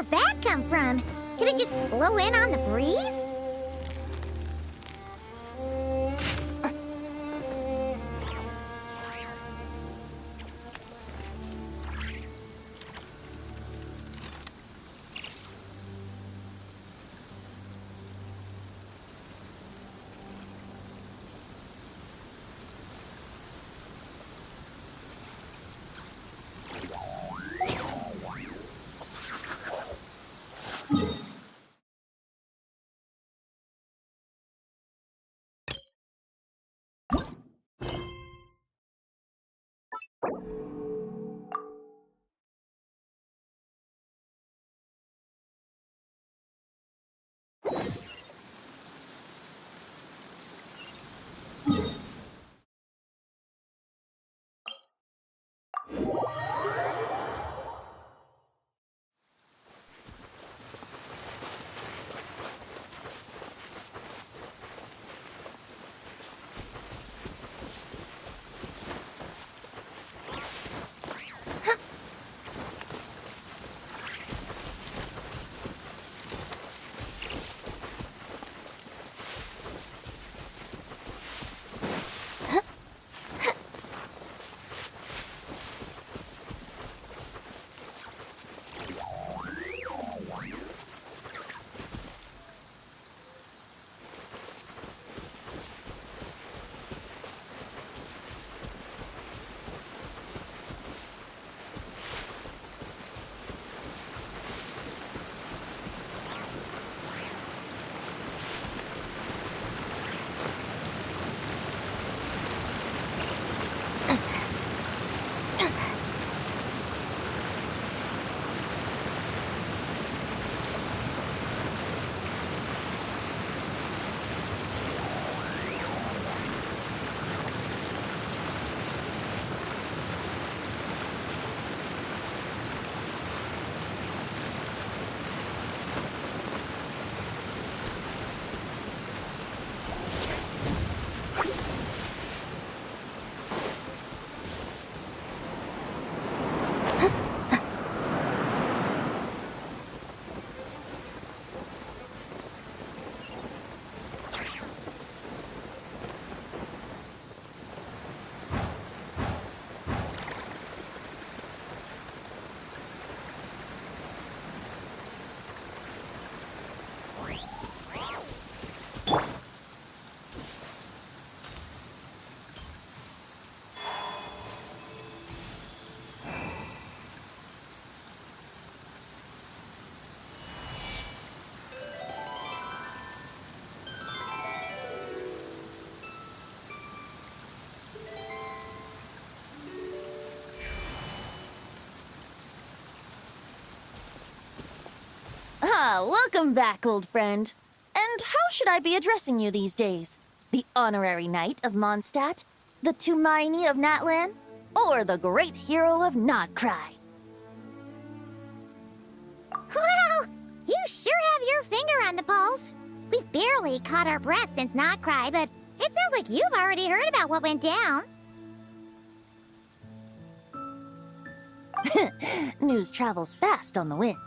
our bat come from? Did it just blow in on the breeze? Ah, welcome back, old friend. And how should I be addressing you these days? The honorary knight of Mondstadt? The Tumaini of Natlan? Or the great hero of Nodcry? Well, you sure have your finger on the pulse. We've barely caught our breath since Not Cry, but it sounds like you've already heard about what went down. News travels fast on the wind.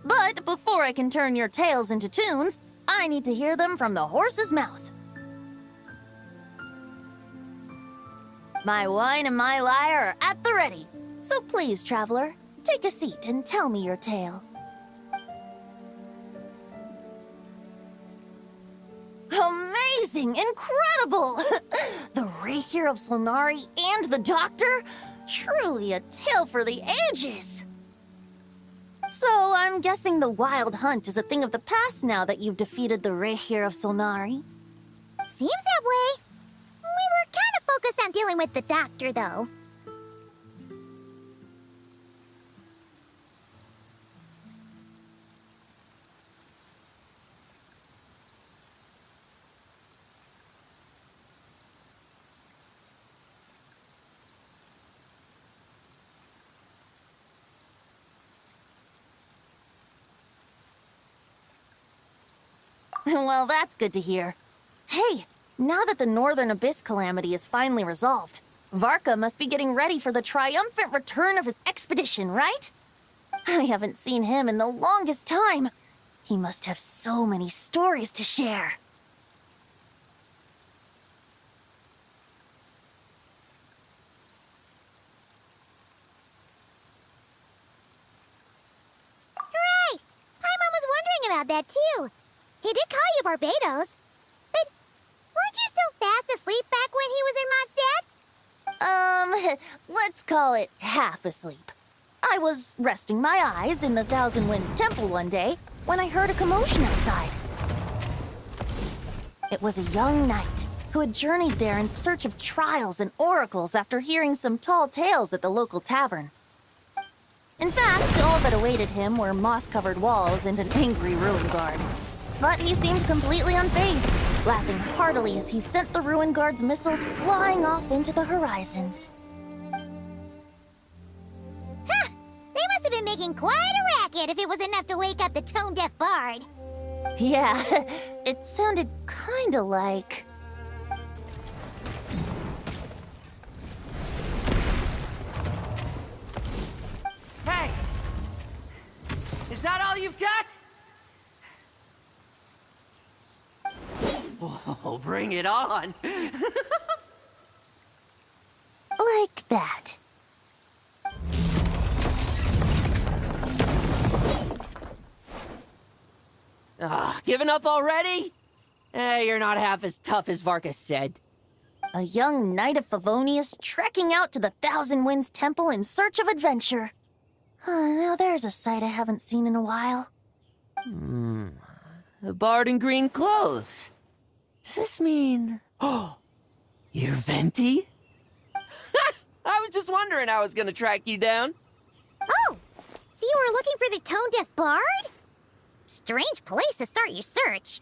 But before I can turn your tales into tunes, I need to hear them from the horse's mouth. My wine and my lyre are at the ready. So please, traveler, take a seat and tell me your tale. Amazing! Incredible! The Rapier of Solnari and the Doctor? Truly a tale for the ages! So I'm guessing the wild hunt is a thing of the past now that you've defeated the Rapier of Solnari? Seems that way. We were kind of focused on dealing with the Doctor, though. Well, that's good to hear. Hey, now that the Northern Abyss calamity is finally resolved, Varka must be getting ready for the triumphant return of his expedition, right? I haven't seen him in the longest time. He must have so many stories to share. Hooray! Paimon was wondering about that too. He did call you Barbados. But weren't you still fast asleep back when he was in Mondstadt? Let's call it half asleep. I was resting my eyes in the Thousand Winds Temple one day when I heard a commotion outside. It was a young knight who had journeyed there in search of trials and oracles after hearing some tall tales at the local tavern. In fact, all that awaited him were moss-covered walls and an angry ruin guard. But he seemed completely unfazed, laughing heartily as he sent the ruin guard's missiles flying off into the horizons. Huh! They must have been making quite a racket if it was enough to wake up the tone-deaf bard. Yeah, it sounded kinda like... Hey! Is that all you've got? Oh, bring it on! like that. Giving up already? You're not half as tough as Varka said. A young knight of Favonius trekking out to the Thousand Winds Temple in search of adventure. Now there's a sight I haven't seen in a while. A bard in green clothes. Does this mean... Oh, you're Venti? I was just wondering how I was gonna track you down. Oh! So you were looking for the tone-deaf bard? Strange place to start your search.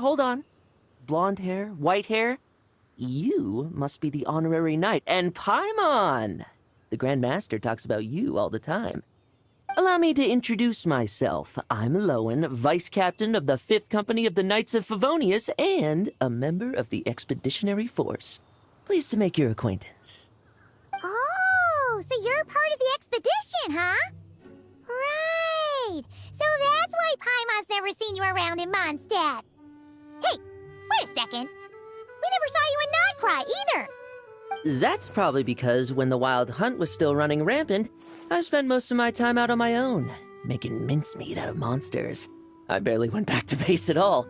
Hold on. Blonde hair, white hair? You must be the honorary knight, and Paimon! The Grand Master talks about you all the time. Allow me to introduce myself. I'm Lowen, Vice Captain of the 5th Company of the Knights of Favonius, and a member of the Expeditionary Force. Pleased to make your acquaintance. Oh, so you're part of the expedition, huh? Right. So that's why Paimon's never seen you around in Mondstadt. Hey, wait a second. We never saw you in Nightcry either. That's probably because when the Wild Hunt was still running rampant, I spent most of my time out on my own, making mincemeat out of monsters. I barely went back to base at all.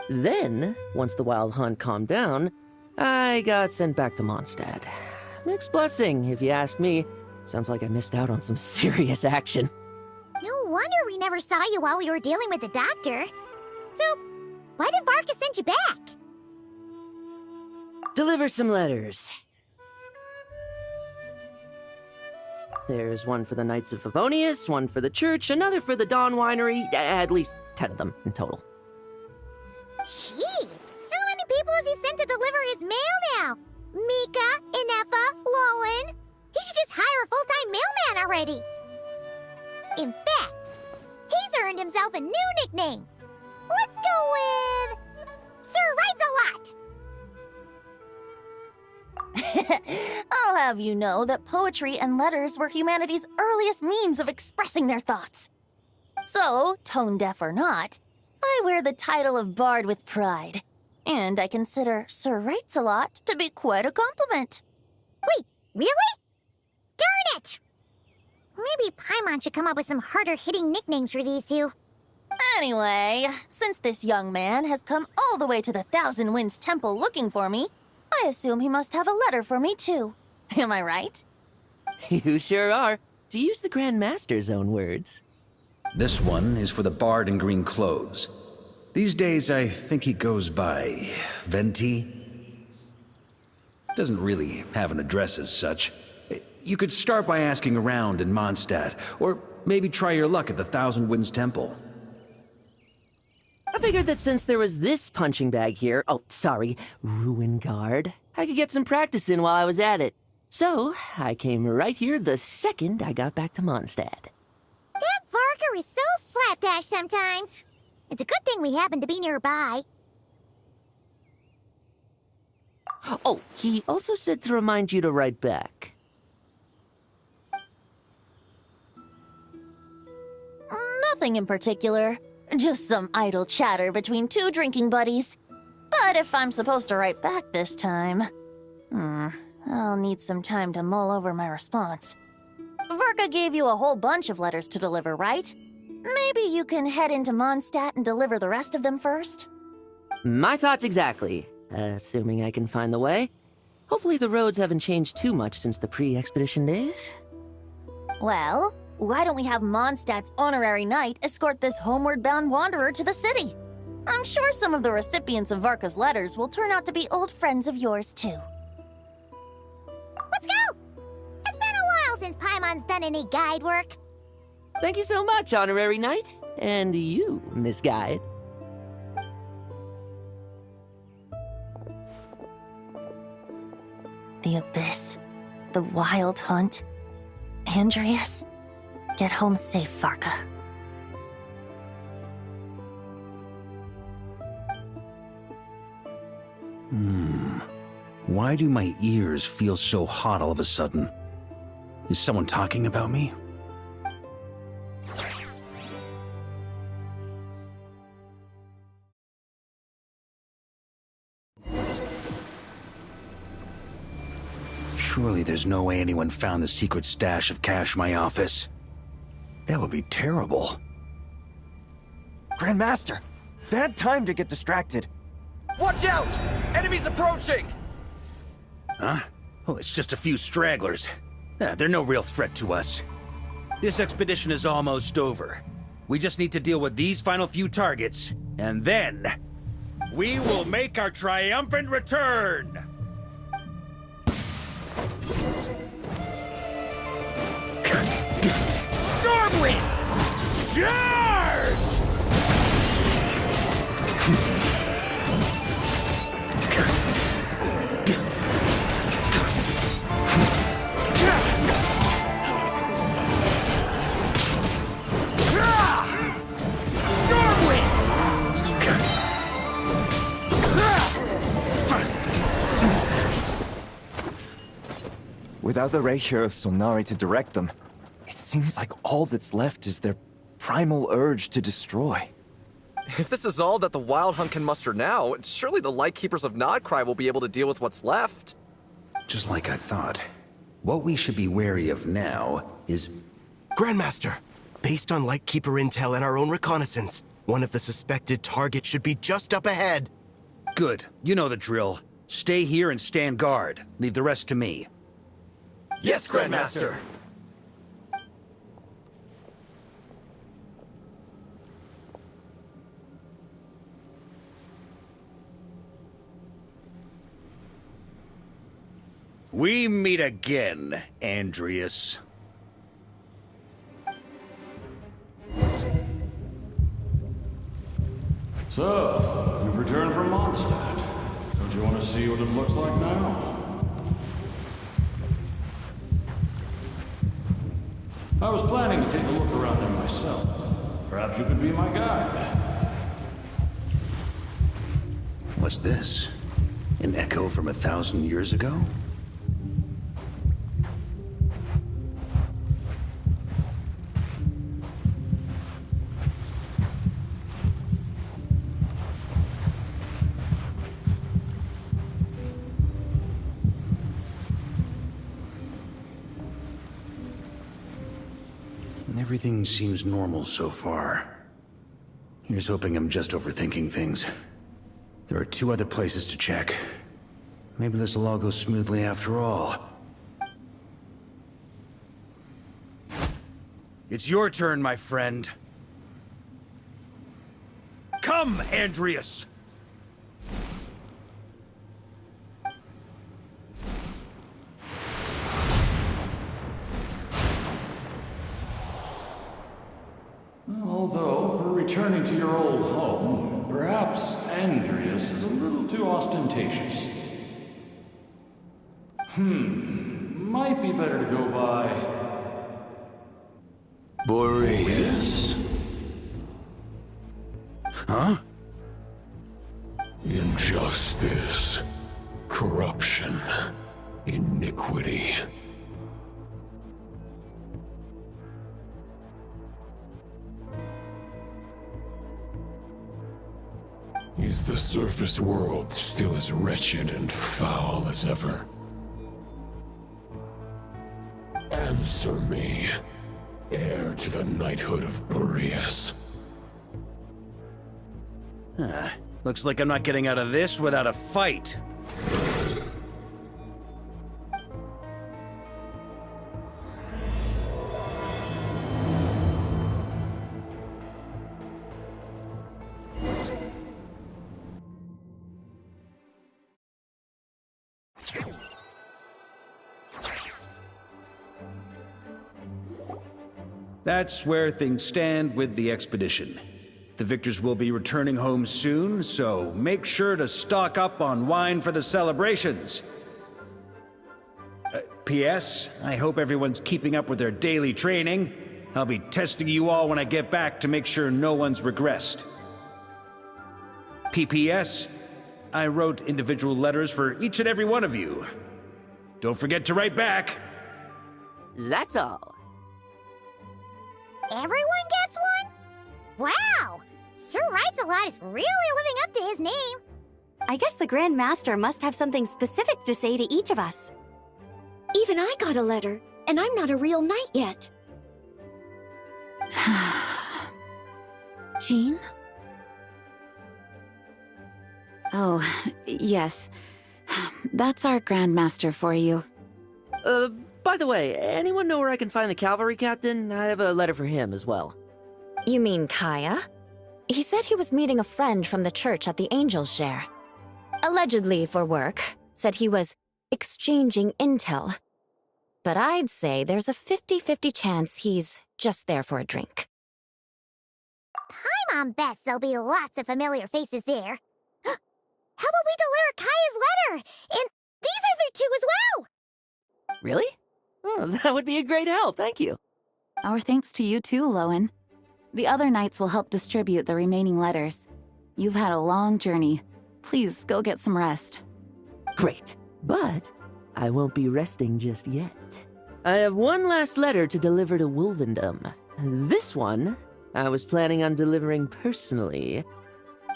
Then, once the Wild Hunt calmed down, I got sent back to Mondstadt. Mixed blessing, if you ask me. Sounds like I missed out on some serious action. No wonder we never saw you while we were dealing with the doctor. So, why did Varka send you back? Deliver some letters. There's one for the Knights of Favonius, one for the church, another for the Dawn Winery, at least 10 of them in total. Jeez, how many people has he sent to deliver his mail now? Mika, Inefa, Lowen. He should just hire a full-time mailman already. In fact, he's earned himself a new nickname. Let's go with... Sir Writes-A-Lot. I'll have you know that poetry and letters were humanity's earliest means of expressing their thoughts. So, tone-deaf or not, I wear the title of Bard with pride. And I consider Sir Writes-A-Lot to be quite a compliment. Wait, really? Darn it! Maybe Paimon should come up with some harder-hitting nicknames for these two. Anyway, since this young man has come all the way to the Thousand Winds Temple looking for me, I assume he must have a letter for me too. Am I right? You sure are, to use the Grand Master's own words. This one is for the bard in green clothes. These days, I think he goes by Venti. Doesn't really have an address as such. You could start by asking around in Mondstadt, or maybe try your luck at the Thousand Winds Temple. I figured that since there was this punching bag here, ruin guard, I could get some practice in while I was at it. So, I came right here the second I got back to Mondstadt. That Varka is so slapdash sometimes. It's a good thing we happen to be nearby. Oh, he also said to remind you to write back. Nothing in particular. Just some idle chatter between two drinking buddies. But if I'm supposed to write back this time... I'll need some time to mull over my response. Varka gave you a whole bunch of letters to deliver, right? Maybe you can head into Mondstadt and deliver the rest of them first? My thoughts exactly. Assuming I can find the way. Hopefully the roads haven't changed too much since the pre-expedition days. Well, why don't we have Mondstadt's honorary knight escort this homeward-bound wanderer to the city? I'm sure some of the recipients of Varka's letters will turn out to be old friends of yours, too. Let's go! It's been a while since Paimon's done any guide work. Thank you so much, honorary knight. And you, Miss Guide. The Abyss. The Wild Hunt. Andreas. Get home safe, Varka. Why do my ears feel so hot all of a sudden? Is someone talking about me? Surely there's no way anyone found the secret stash of cash in my office. That would be terrible. Grandmaster, bad time to get distracted. Watch out! Enemies approaching! Huh? Oh, it's just a few stragglers. They're no real threat to us. This expedition is almost over. We just need to deal with these final few targets, and then... we will make our triumphant return! Stormwind! Charge! Without the Rapier of Solnari to direct them, it seems like all that's left is their primal urge to destroy. If this is all that the Wild Hunt can muster now, surely the Lightkeepers of Nodcry will be able to deal with what's left. Just like I thought. What we should be wary of now is... Grandmaster, based on Lightkeeper intel and our own reconnaissance, one of the suspected targets should be just up ahead. Good. You know the drill. Stay here and stand guard. Leave the rest to me. Yes, Grandmaster! We meet again, Andreas. So, you've returned from Mondstadt. Don't you want to see what it looks like now? I was planning to take a look around there myself. Perhaps you could be my guide. What's this? An echo from 1,000 years ago? Everything seems normal so far. Here's hoping I'm just overthinking things. There are 2 other places to check. Maybe this will all go smoothly after all. It's your turn, my friend. Come, Andreas! Although, for returning to your old home, perhaps Andreas is a little too ostentatious. Might be better to go by... Boreas. Huh? Injustice. Corruption. Iniquity. Is the surface world still as wretched and foul as ever? Answer me, heir to the knighthood of Boreas. Looks like I'm not getting out of this without a fight. That's where things stand with the expedition. The victors will be returning home soon, so make sure to stock up on wine for the celebrations. P.S. I hope everyone's keeping up with their daily training. I'll be testing you all when I get back to make sure no one's regressed. P.P.S. I wrote individual letters for each and every one of you. Don't forget to write back. That's all. Everyone gets one? Wow! Sir Writes a Lot is really living up to his name. I guess the Grand Master must have something specific to say to each of us. Even I got a letter, and I'm not a real knight yet. Jean? Oh, yes. That's our Grand Master for you. By the way, anyone know where I can find the cavalry captain? I have a letter for him as well. You mean Kaya? He said he was meeting a friend from the church at the Angel Share. Allegedly for work. Said he was exchanging intel. But I'd say there's a 50-50 chance he's just there for a drink. Paimon bets there'll be lots of familiar faces there. How about we deliver Kaya's letter? And these are there too as well! Really? Oh, that would be a great help, thank you. Our thanks to you too, Lowen. The other knights will help distribute the remaining letters. You've had a long journey. Please go get some rest. Great, but I won't be resting just yet. I have one last letter to deliver to Wolvendom. This one, I was planning on delivering personally.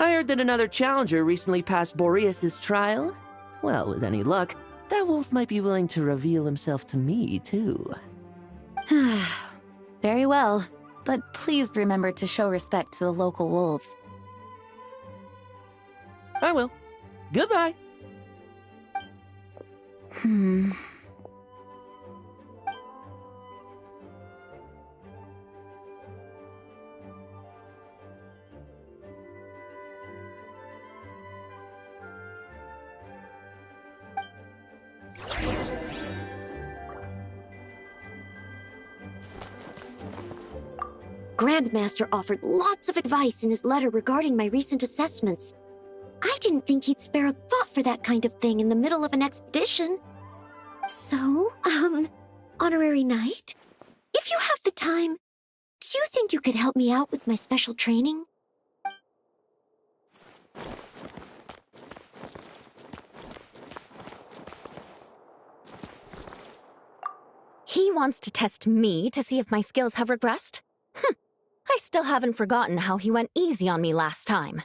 I heard that another challenger recently passed Boreas' trial. Well, with any luck, that wolf might be willing to reveal himself to me, too. Very well, but please remember to show respect to the local wolves. I will. Goodbye. Grandmaster offered lots of advice in his letter regarding my recent assessments. I didn't think he'd spare a thought for that kind of thing in the middle of an expedition. So, Honorary Knight, if you have the time, do you think you could help me out with my special training? He wants to test me to see if my skills have regressed? I still haven't forgotten how he went easy on me last time.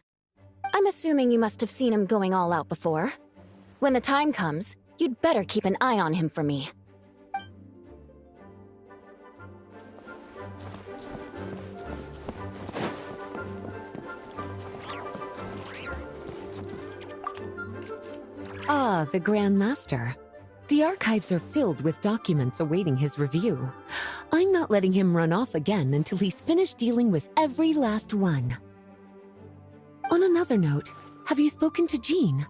I'm assuming you must have seen him going all out before. When the time comes, you'd better keep an eye on him for me. Ah, the Grand Master. The archives are filled with documents awaiting his review. I'm not letting him run off again until he's finished dealing with every last one. On another note, have you spoken to Jean?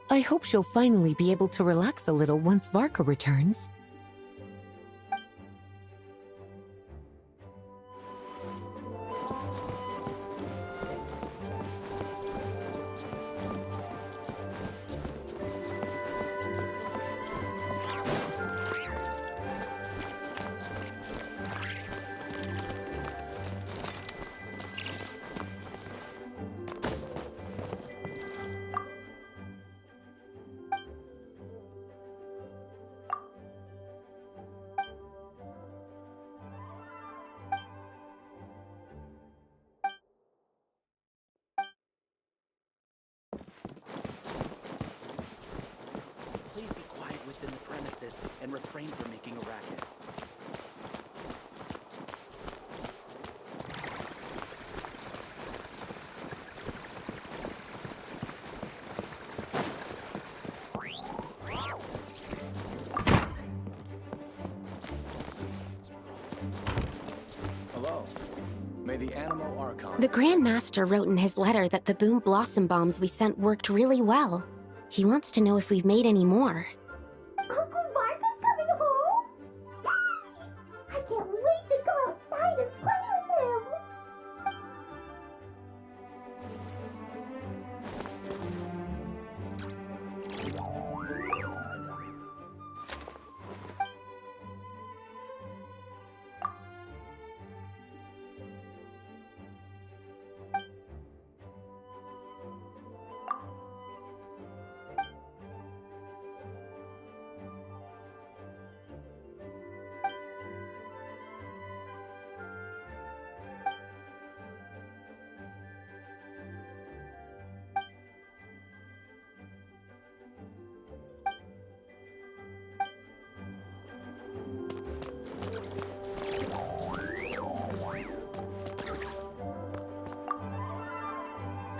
I hope she'll finally be able to relax a little once Varka returns. premises and refrain from making a racket. Hello. May the animal archon... The Grand Master wrote in his letter that the Boom Blossom bombs we sent worked really well. He wants to know if we've made any more. Uncle Varka's coming home? I can't wait to go outside and play with him!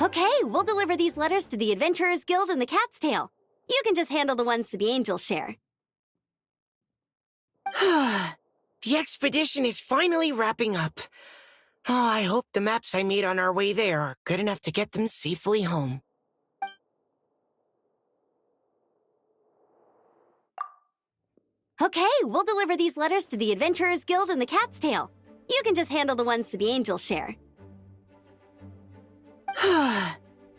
Okay, we'll deliver these letters to the Adventurers Guild and the Cat's Tail. You can just handle the ones for the Angel's share. The expedition is finally wrapping up. Oh, I hope the maps I made on our way there are good enough to get them safely home. Okay, we'll deliver these letters to the Adventurers Guild and the Cat's Tail. You can just handle the ones for the Angel's share.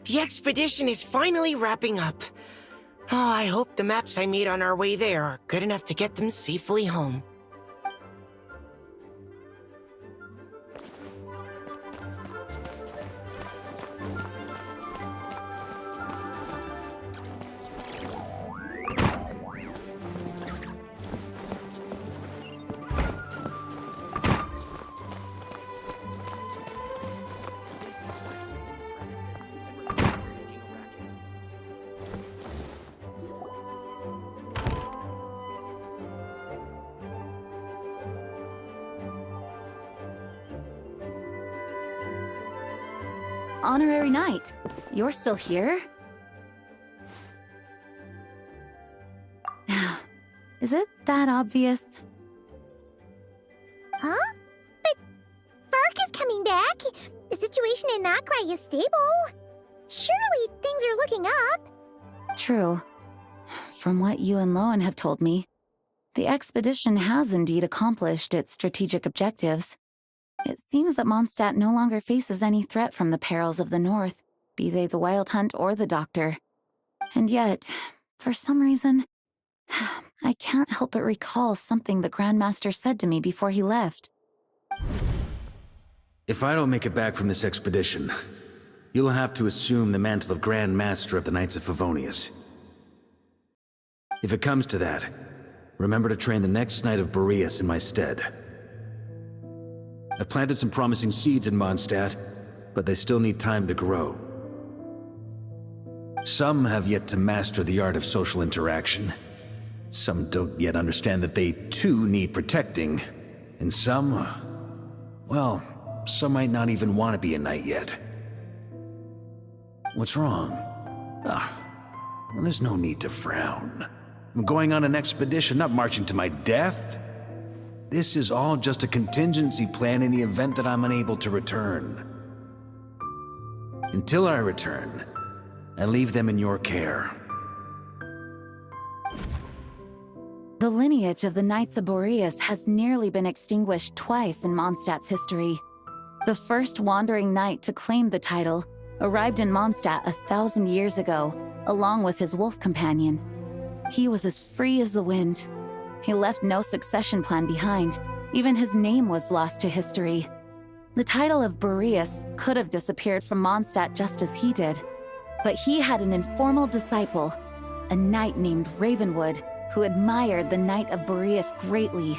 The expedition is finally wrapping up. Oh, I hope the maps I made on our way there are good enough to get them safely home. Honorary Knight, you're still here? Is it that obvious? Huh? But Varka's coming back. The situation in Nokrai is stable. Surely things are looking up. True. From what you and Lowen have told me, the expedition has indeed accomplished its strategic objectives. It seems that Mondstadt no longer faces any threat from the perils of the North, be they the Wild Hunt or the Doctor. And yet, for some reason, I can't help but recall something the Grandmaster said to me before he left. If I don't make it back from this expedition, you'll have to assume the mantle of Grand Master of the Knights of Favonius. If it comes to that, remember to train the next Knight of Boreas in my stead. I've planted some promising seeds in Mondstadt, but they still need time to grow. Some have yet to master the art of social interaction. Some don't yet understand that they too need protecting. And some, well, some might not even want to be a knight yet. What's wrong? Well, there's no need to frown. I'm going on an expedition, not marching to my death. This is all just a contingency plan in the event that I'm unable to return. Until I return, I leave them in your care. The lineage of the Knights of Boreas has nearly been extinguished twice in Mondstadt's history. The first wandering knight to claim the title arrived in Mondstadt 1,000 years ago, along with his wolf companion. He was as free as the wind. He left no succession plan behind. Even his name was lost to history. The title of Boreas could have disappeared from Mondstadt just as he did. But he had an informal disciple, a knight named Ravenwood, who admired the Knight of Boreas greatly.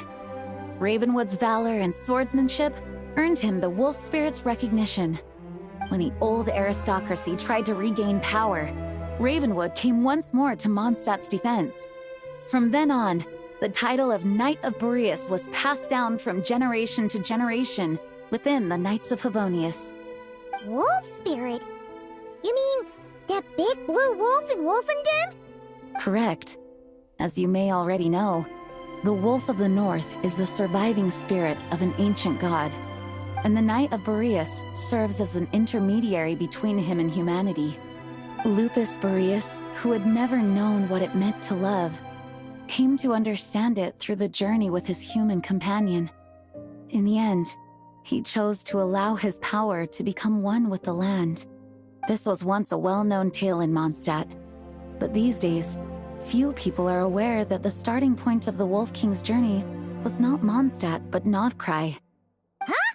Ravenwood's valor and swordsmanship earned him the wolf spirit's recognition. When the old aristocracy tried to regain power, Ravenwood came once more to Mondstadt's defense. From then on, The title of Knight of Boreas was passed down from generation to generation within the Knights of Favonius. Wolf spirit? You mean that big blue wolf in Wolfenden? Correct. As you may already know, the Wolf of the North is the surviving spirit of an ancient god, and the Knight of Boreas serves as an intermediary between him and humanity. Lupus Boreas, who had never known what it meant to love, came to understand it through the journey with his human companion. In the end, he chose to allow his power to become one with the land. This was once a well-known tale in Mondstadt, but these days, few people are aware that the starting point of the Wolf King's journey was not Mondstadt, but Nodcry. Huh?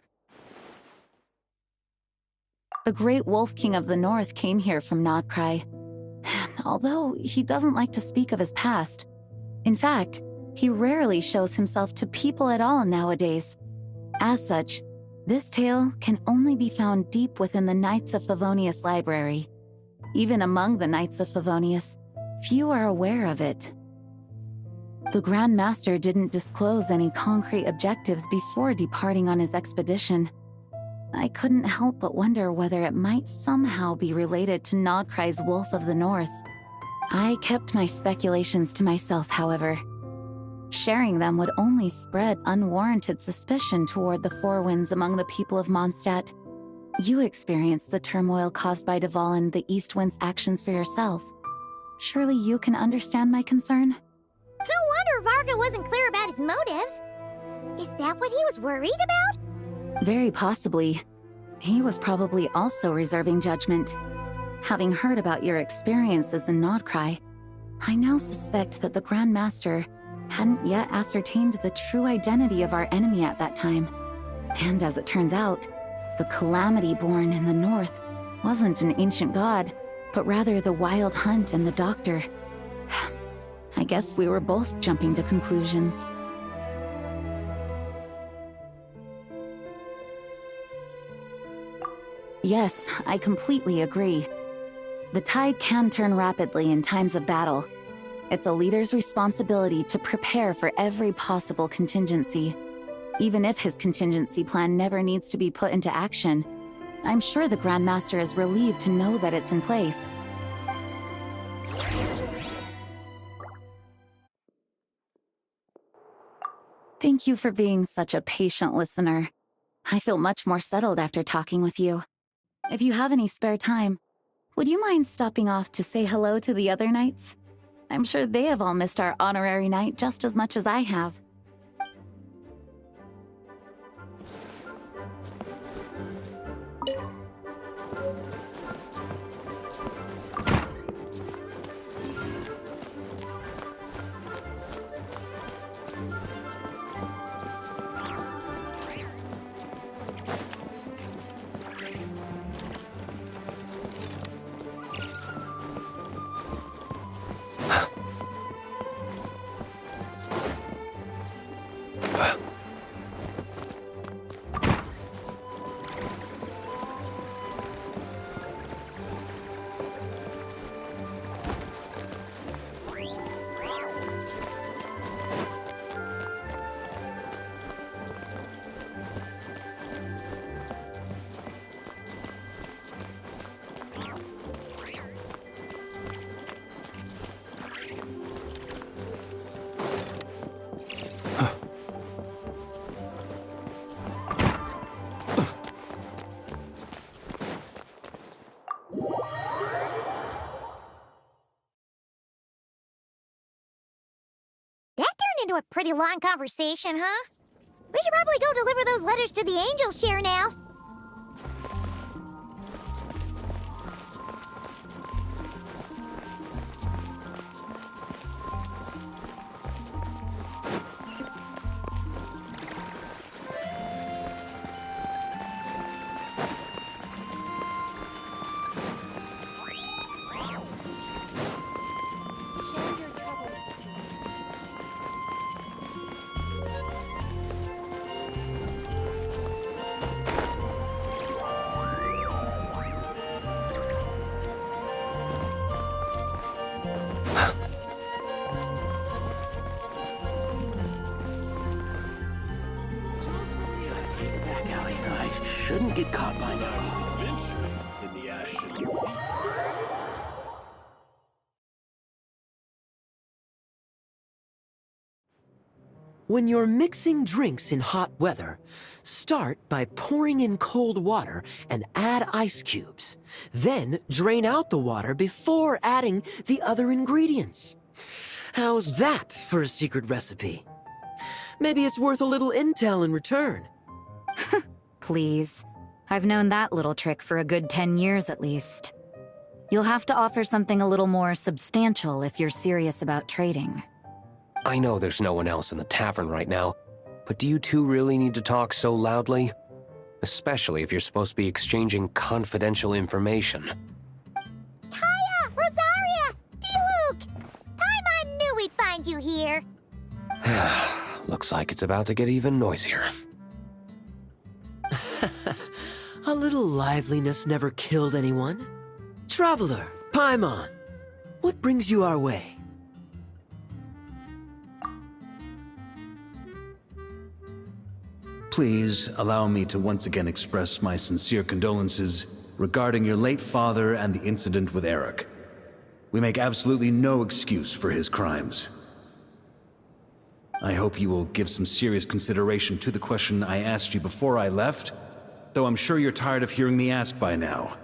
The great Wolf King of the North came here from Nodcry. Although he doesn't like to speak of his past. In fact, he rarely shows himself to people at all nowadays. As such, this tale can only be found deep within the Knights of Favonius library. Even among the Knights of Favonius, few are aware of it. The Grand Master didn't disclose any concrete objectives before departing on his expedition. I couldn't help but wonder whether it might somehow be related to Nodcry's Wolf of the North. I kept my speculations to myself, however. Sharing them would only spread unwarranted suspicion toward the Four Winds among the people of Mondstadt. You experienced the turmoil caused by Duval and the East Wind's actions for yourself. Surely you can understand my concern? No wonder Varka wasn't clear about his motives. Is that what he was worried about? Very possibly. He was probably also reserving judgment. Having heard about your experiences in Nodcry, I now suspect that the Grand Master hadn't yet ascertained the true identity of our enemy at that time. And as it turns out, the calamity born in the north wasn't an ancient god, but rather the Wild Hunt and the Doctor. I guess we were both jumping to conclusions. Yes, I completely agree. The tide can turn rapidly in times of battle. It's a leader's responsibility to prepare for every possible contingency. Even if his contingency plan never needs to be put into action, I'm sure the Grand Master is relieved to know that it's in place. Thank you for being such a patient listener. I feel much more settled after talking with you. If you have any spare time, would you mind stopping off to say hello to the other knights? I'm sure they have all missed our honorary knight just as much as I have. Into a pretty long conversation, huh? We should probably go deliver those letters to the angel share now. wouldn't get caught by now. Eventually, in the ashes. When you're mixing drinks in hot weather, start by pouring in cold water and add ice cubes. Then drain out the water before adding the other ingredients. How's that for a secret recipe? Maybe it's worth a little intel in return. Please. I've known that little trick for a good 10 years at least. You'll have to offer something a little more substantial if you're serious about trading. I know there's no one else in the tavern right now, but do you two really need to talk so loudly? Especially if you're supposed to be exchanging confidential information. Hiya! Rosaria! D-Luke! Paimon knew we'd find you here. Looks like it's about to get even noisier. A little liveliness never killed anyone. Traveler, Paimon, what brings you our way? Please allow me to once again express my sincere condolences regarding your late father and the incident with Eric. We make absolutely no excuse for his crimes. I hope you will give some serious consideration to the question I asked you before I left, though I'm sure you're tired of hearing me ask by now.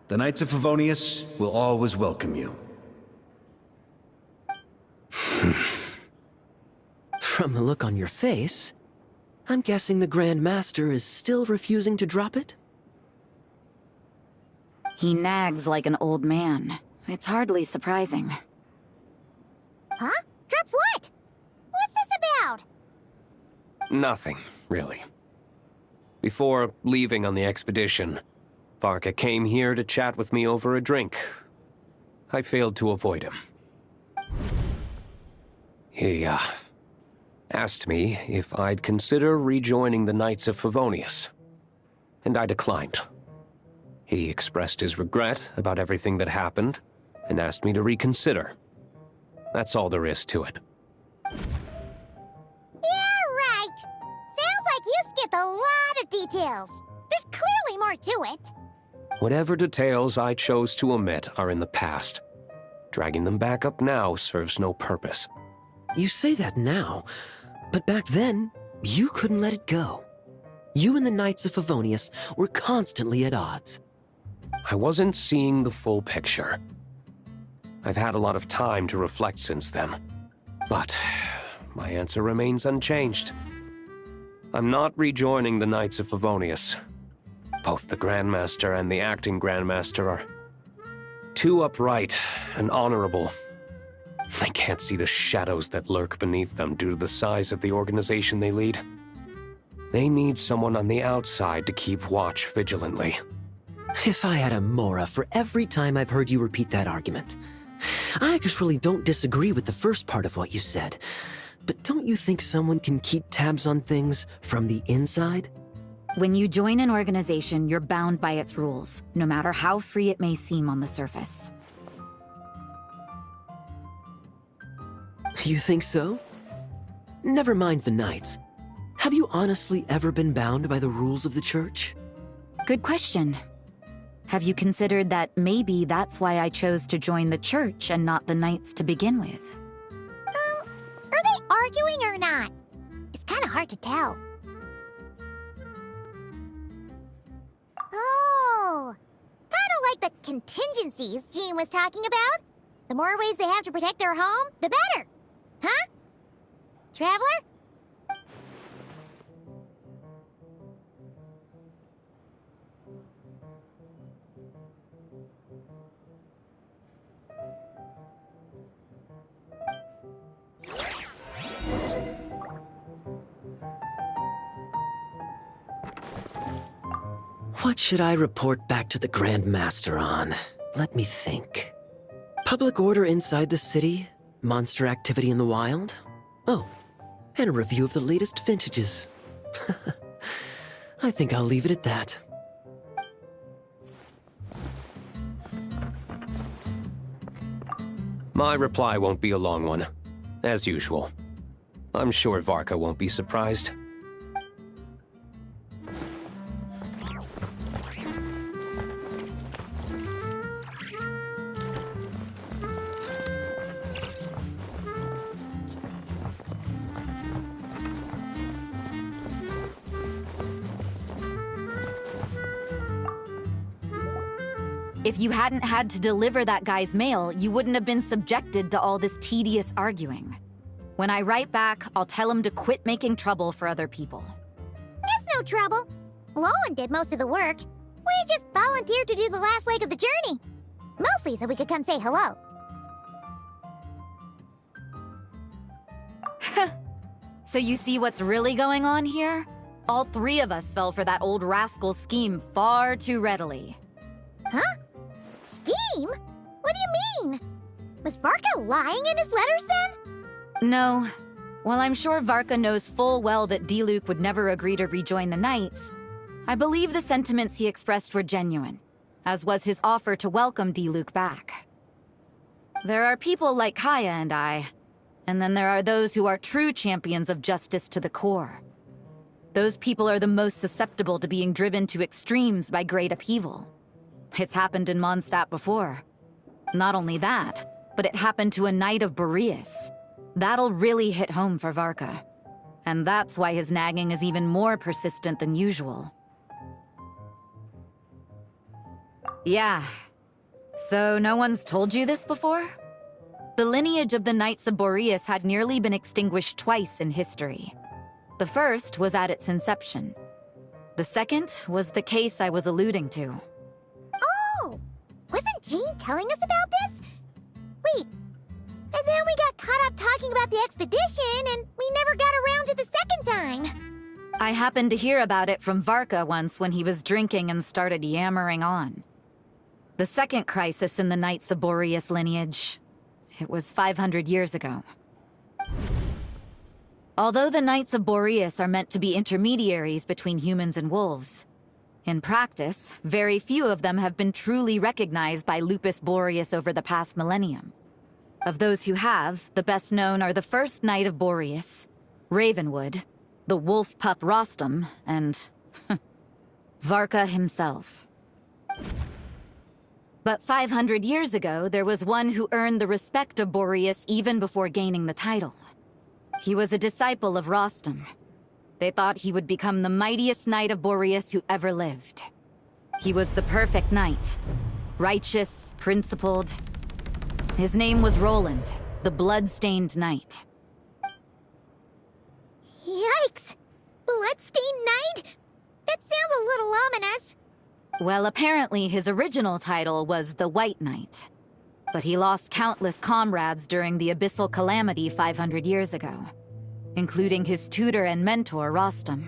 The Knights of Favonius will always welcome you. From the look on your face, I'm guessing the Grand Master is still refusing to drop it? He nags like an old man. It's hardly surprising. Huh? Drop what? What's this about? Nothing, really. Before leaving on the expedition, Varka came here to chat with me over a drink. I failed to avoid him. He, asked me if I'd consider rejoining the Knights of Favonius, and I declined. He expressed his regret about everything that happened, and asked me to reconsider. That's all there is to it. Yeah, right. Sounds like you skipped a lot of details. There's clearly more to it. Whatever details I chose to omit are in the past. Dragging them back up now serves no purpose. You say that now, but back then, you couldn't let it go. You and the Knights of Favonius were constantly at odds. I wasn't seeing the full picture. I've had a lot of time to reflect since then, but my answer remains unchanged. I'm not rejoining the Knights of Favonius. Both the Grandmaster and the acting Grandmaster are too upright and honorable. I can't see the shadows that lurk beneath them due to the size of the organization they lead. They need someone on the outside to keep watch vigilantly. If I had a Mora for every time I've heard you repeat that argument. I actually don't disagree with the first part of what you said, but don't you think someone can keep tabs on things from the inside? When you join an organization, you're bound by its rules, no matter how free it may seem on the surface. You think so? Never mind the Knights. Have you honestly ever been bound by the rules of the Church? Good question. Have you considered that maybe that's why I chose to join the Church and not the Knights to begin with? Are they arguing or not? It's kind of hard to tell. Oh, kind of like the contingencies Jean was talking about. The more ways they have to protect their home, the better. Huh? Traveler? What should I report back to the Grand Master on? Let me think. Public order inside the city? Monster activity in the wild? Oh, and a review of the latest vintages. I think I'll leave it at that. My reply won't be a long one, as usual. I'm sure Varka won't be surprised. If you hadn't had to deliver that guy's mail, you wouldn't have been subjected to all this tedious arguing. When I write back, I'll tell him to quit making trouble for other people. It's no trouble. Lowen did most of the work. We just volunteered to do the last leg of the journey. Mostly so we could come say hello. So you see what's really going on here? All three of us fell for that old rascal's scheme far too readily. Huh? Scheme? What do you mean? Was Varka lying in his letters then? No. While I'm sure Varka knows full well that Diluc would never agree to rejoin the Knights, I believe the sentiments he expressed were genuine, as was his offer to welcome Diluc back. There are people like Kaya and I, and then there are those who are true champions of justice to the core. Those people are the most susceptible to being driven to extremes by great upheaval. It's happened in Mondstadt before. Not only that, but it happened to a Knight of Boreas. That'll really hit home for Varka. And that's why his nagging is even more persistent than usual. Yeah. So no one's told you this before? The lineage of the Knights of Boreas had nearly been extinguished twice in history. The first was at its inception. The second was the case I was alluding to. Oh! Wasn't Jean telling us about this? Wait, and then we got caught up talking about the expedition, and we never got around to the second time. I happened to hear about it from Varka once when he was drinking and started yammering on. The second crisis in the Knights of Boreas lineage. It was 500 years ago. Although the Knights of Boreas are meant to be intermediaries between humans and wolves, in practice, very few of them have been truly recognized by Lupus Boreas over the past millennium. Of those who have, the best known are the first Knight of Boreas, Ravenwood, the wolf pup Rostam, and Varka himself. But 500 years ago, there was one who earned the respect of Boreas even before gaining the title. He was a disciple of Rostam. They thought he would become the mightiest Knight of Boreas who ever lived. He was the perfect knight. Righteous, principled. His name was Roland, the blood-stained knight. Yikes! Bloodstained Knight? That sounds a little ominous. Well, apparently his original title was the White Knight. But he lost countless comrades during the Abyssal Calamity 500 years ago, including his tutor and mentor, Rostam.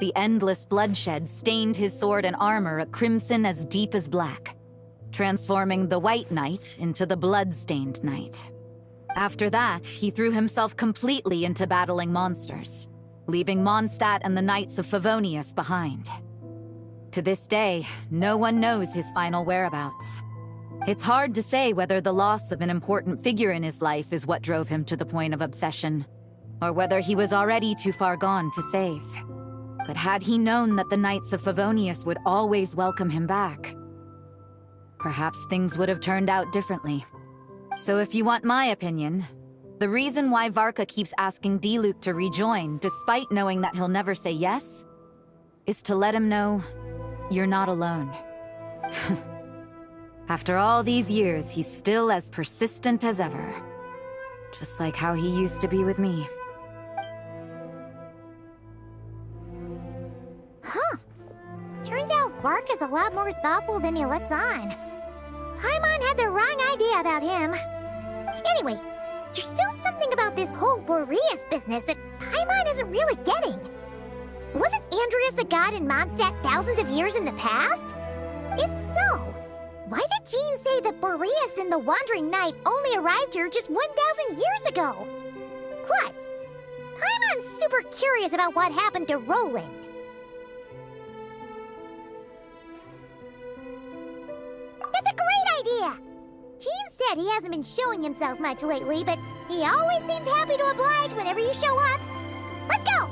The endless bloodshed stained his sword and armor a crimson as deep as black, transforming the White Knight into the Blood-Stained Knight. After that, he threw himself completely into battling monsters, leaving Mondstadt and the Knights of Favonius behind. To this day, no one knows his final whereabouts. It's hard to say whether the loss of an important figure in his life is what drove him to the point of obsession, or whether he was already too far gone to save. But had he known that the Knights of Favonius would always welcome him back, perhaps things would have turned out differently. So if you want my opinion, the reason why Varka keeps asking Diluc to rejoin, despite knowing that he'll never say yes, is to let him know you're not alone. After all these years, he's still as persistent as ever. Just like how he used to be with me. Huh. Turns out Varka's a lot more thoughtful than he lets on. Paimon had the wrong idea about him. Anyway, there's still something about this whole Boreas business that Paimon isn't really getting. Wasn't Andreas a god in Mondstadt thousands of years in the past? If so, why did Jean say that Boreas and the Wandering Knight only arrived here just 1,000 years ago? Plus, Paimon's super curious about what happened to Roland. That's a great idea! Jean said he hasn't been showing himself much lately, but he always seems happy to oblige whenever you show up. Let's go!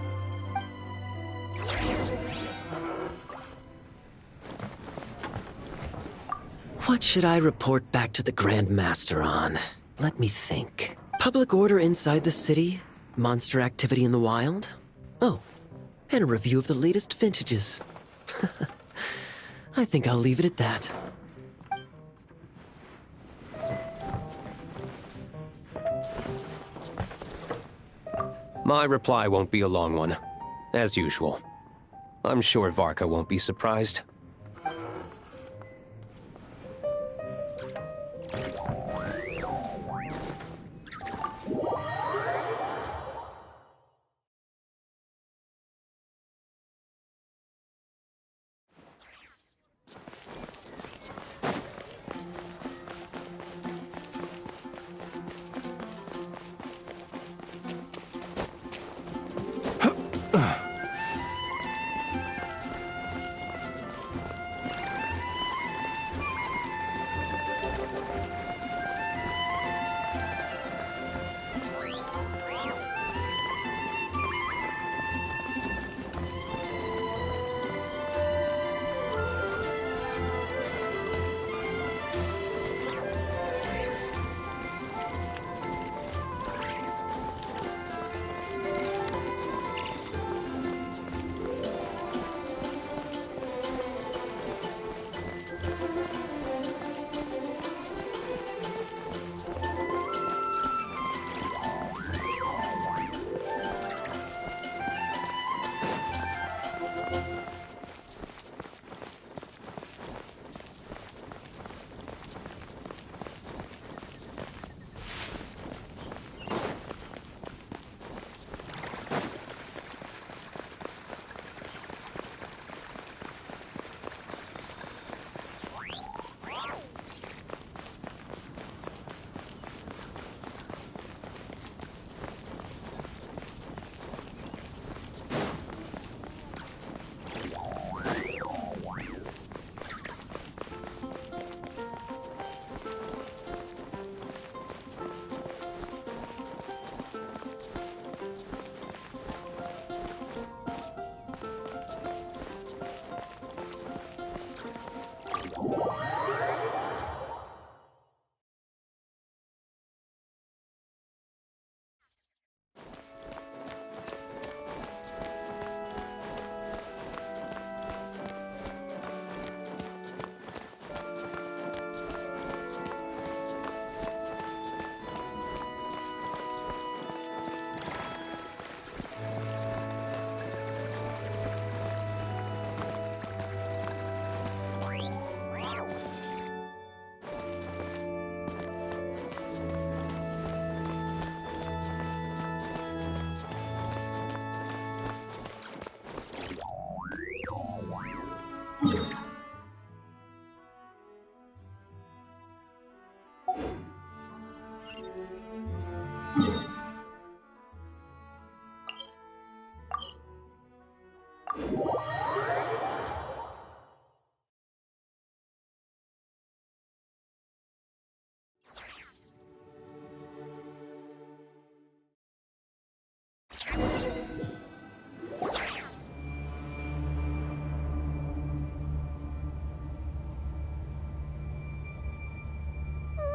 What should I report back to the Grand Master on? Let me think. Public order inside the city? Monster activity in the wild? Oh, and a review of the latest vintages. I think I'll leave it at that. My reply won't be a long one, as usual. I'm sure Varka won't be surprised.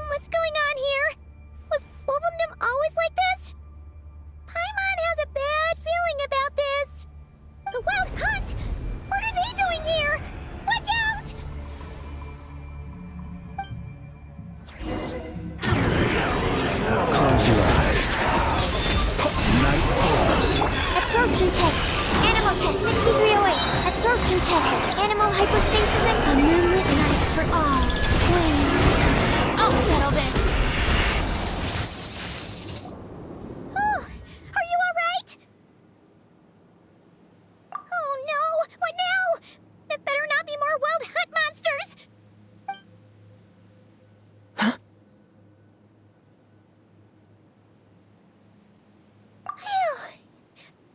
What's going on here? Was Wolfendom always like this? Paimon has a bad feeling about this. The Wild Hunt? What are they doing here? Watch out! Close your eyes. Night falls. Absorption test. Animal test 6308. Absorption test. Animal hypostasis and a moonlit night for all. I'll settle this. Oh, are you all right? Oh no, what now? There better not be more Wild Hunt monsters.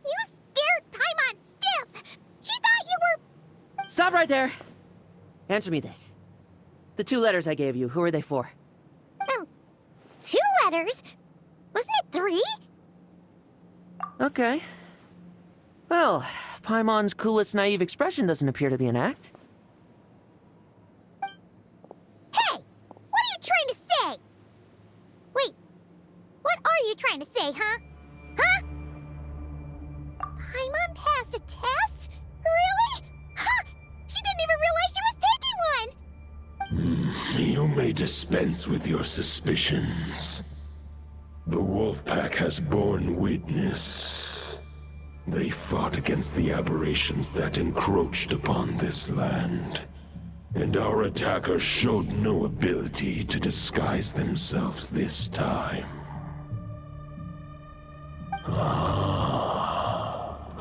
You scared Paimon stiff. She thought you were... Stop right there! Answer me this. The 2 letters I gave you, who are they for? 2 letters? Wasn't it 3? Okay. Well, Paimon's coolest naive expression doesn't appear to be an act. Hey! What are you trying to say? Wait, what are you trying to say, huh? Huh? Paimon passed a test? Really? Huh? She didn't even realize she was taking one! You may dispense with your suspicions. The Wolfpack has borne witness. They fought against the aberrations that encroached upon this land. And our attackers showed no ability to disguise themselves this time.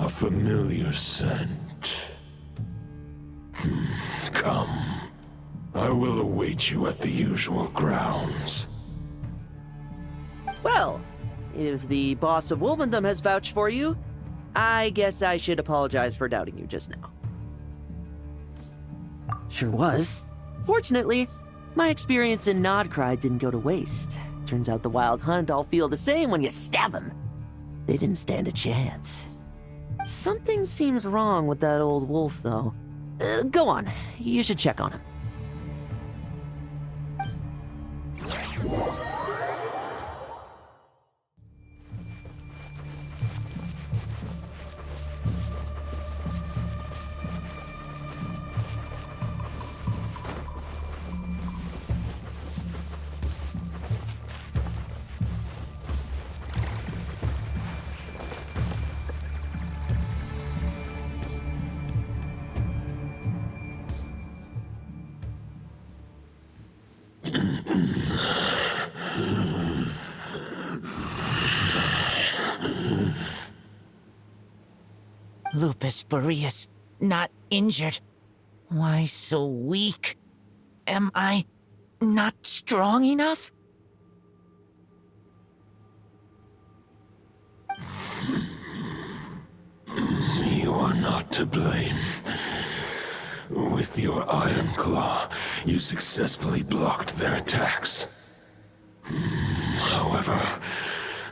A familiar scent. Come. I will await you at the usual grounds. Well, if the boss of Wolvendom has vouched for you, I guess I should apologize for doubting you just now. Sure was. Fortunately, my experience in Nodcry didn't go to waste. Turns out the Wild Hunt all feel the same when you stab them. They didn't stand a chance. Something seems wrong with that old wolf, though. Go on. You should check on him. Lupus Boreas, not injured. Why so weak? Am I not strong enough? You are not to blame. With your Iron Claw, you successfully blocked their attacks. However,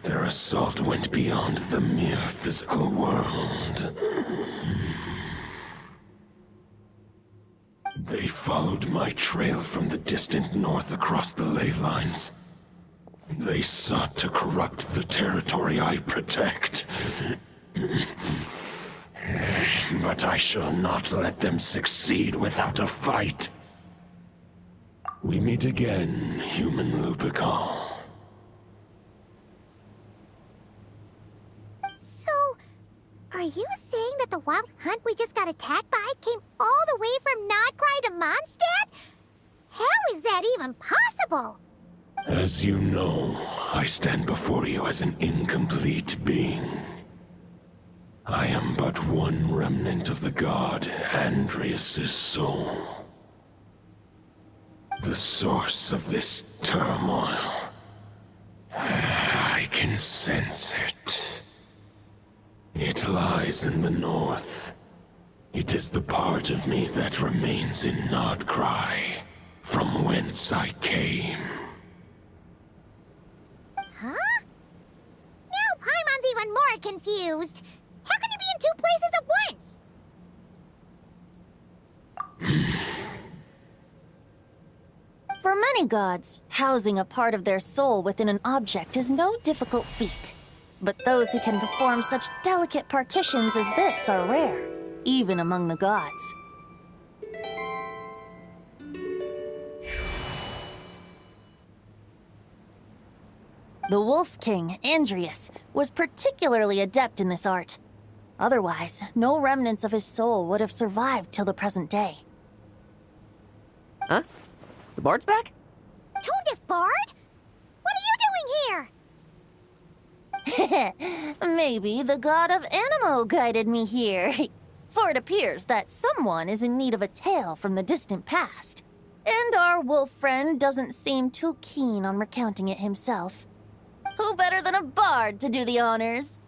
their assault went beyond the mere physical world. They followed my trail from the distant north across the ley lines. They sought to corrupt the territory I protect. But I shall not let them succeed without a fight. We meet again, human Lupical. So, are you saying that the Wild Hunt we just got attacked by came all the way from Nodcry to Mondstadt? How is that even possible? As you know, I stand before you as an incomplete being. I am but one remnant of the god Andrias' soul. The source of this turmoil. I can sense it. It lies in the north. It is the part of me that remains in Nodcry, from whence I came. Huh? Now Paimon's even more confused. How can you be in two places at once? For many gods, housing a part of their soul within an object is no difficult feat. But those who can perform such delicate partitions as this are rare, even among the gods. The Wolf King, Andrias, was particularly adept in this art. Otherwise, no remnants of his soul would have survived till the present day. Huh? The bard's back? Tone Bard? What are you doing here? Maybe the god of Animo guided me here. For it appears that someone is in need of a tale from the distant past. And our wolf friend doesn't seem too keen on recounting it himself. Who better than a bard to do the honors?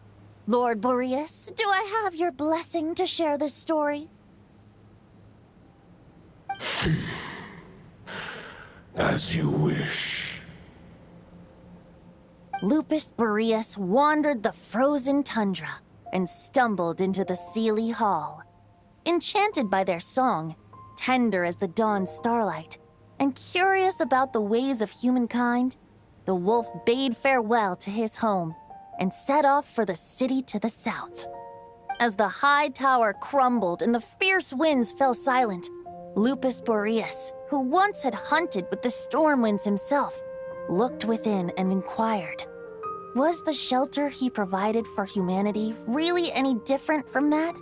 Lord Boreas, do I have your blessing to share this story? As you wish. Lupus Boreas wandered the frozen tundra and stumbled into the Seelie Hall. Enchanted by their song, tender as the dawn starlight, and curious about the ways of humankind, the wolf bade farewell to his home and set off for the city to the south. As the high tower crumbled and the fierce winds fell silent, Lupus Boreas, who once had hunted with the storm winds himself, looked within and inquired, Was the shelter he provided for humanity really any different from that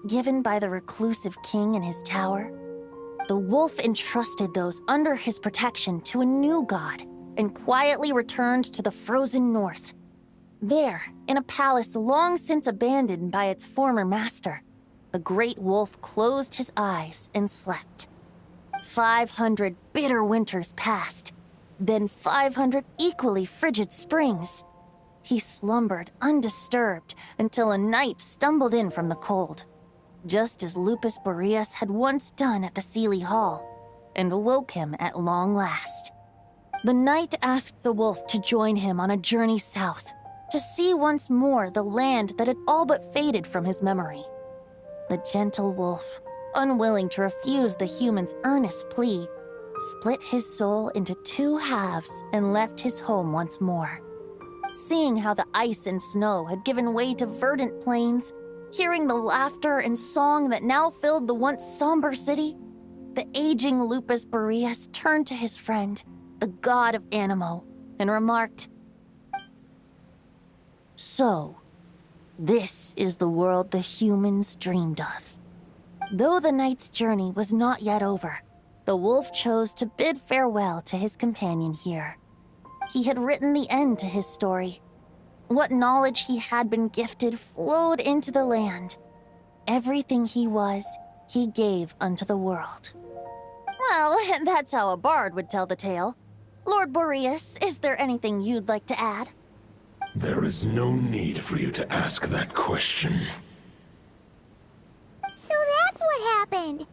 given by the reclusive king in his tower? The wolf entrusted those under his protection to a new god and quietly returned to the frozen north. There, in a palace long since abandoned by its former master, the great wolf closed his eyes and slept. 500 bitter winters passed, then 500 equally frigid springs. He slumbered undisturbed until a night stumbled in from the cold, just as Lupus Boreas had once done at the Seelie Hall, and awoke him at long last. The knight asked the wolf to join him on a journey south, to see once more the land that had all but faded from his memory. The gentle wolf, unwilling to refuse the human's earnest plea, split his soul into 2 halves and left his home once more. Seeing how the ice and snow had given way to verdant plains, hearing the laughter and song that now filled the once somber city, the aging Lupus Boreas turned to his friend, the god of Animo, and remarked, "So, this is the world the humans dreamed of." Though the knight's journey was not yet over, the wolf chose to bid farewell to his companion here. He had written the end to his story. What knowledge he had been gifted flowed into the land. Everything he was, he gave unto the world. Well, that's how a bard would tell the tale. Lord Boreas, is there anything you'd like to add? There is no need for you to ask that question. So that's what happened.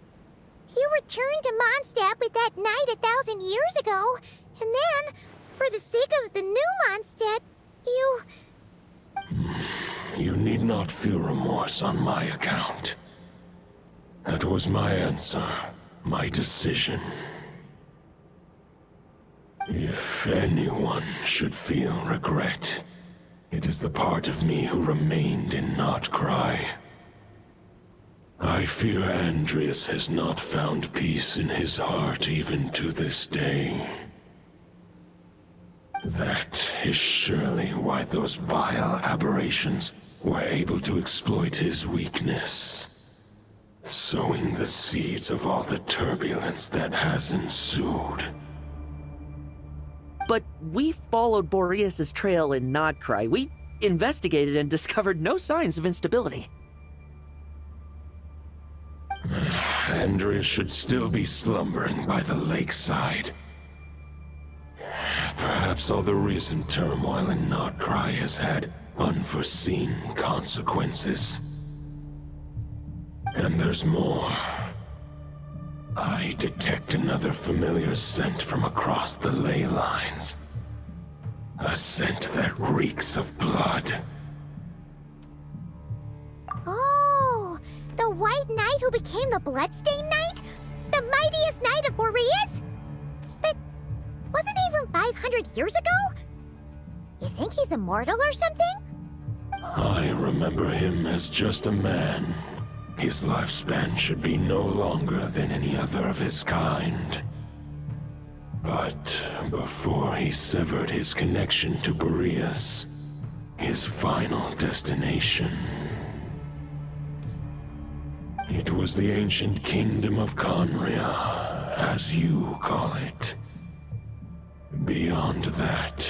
You returned to Mondstadt with that knight 1,000 years ago, and then, for the sake of the new Mondstadt, you... You need not feel remorse on my account. That was my answer, my decision. If anyone should feel regret, it is the part of me who remained in Notcry. I fear Andreas has not found peace in his heart even to this day. That is surely why those vile aberrations were able to exploit his weakness, sowing the seeds of all the turbulence that has ensued. But we followed Boreas' trail in Nodcry. We investigated and discovered no signs of instability. Andreas should still be slumbering by the lakeside. Perhaps all the recent turmoil in Notcry has had unforeseen consequences. And there's more. I detect another familiar scent from across the ley lines. A scent that reeks of blood. Oh, the White Knight who became the Bloodstained Knight? The mightiest knight of Boreas? But wasn't he from 500 years ago? You think he's immortal or something? I remember him as just a man. His lifespan should be no longer than any other of his kind. But before he severed his connection to Boreas, his final destination, it was the ancient kingdom of Conria, as you call it. Beyond that,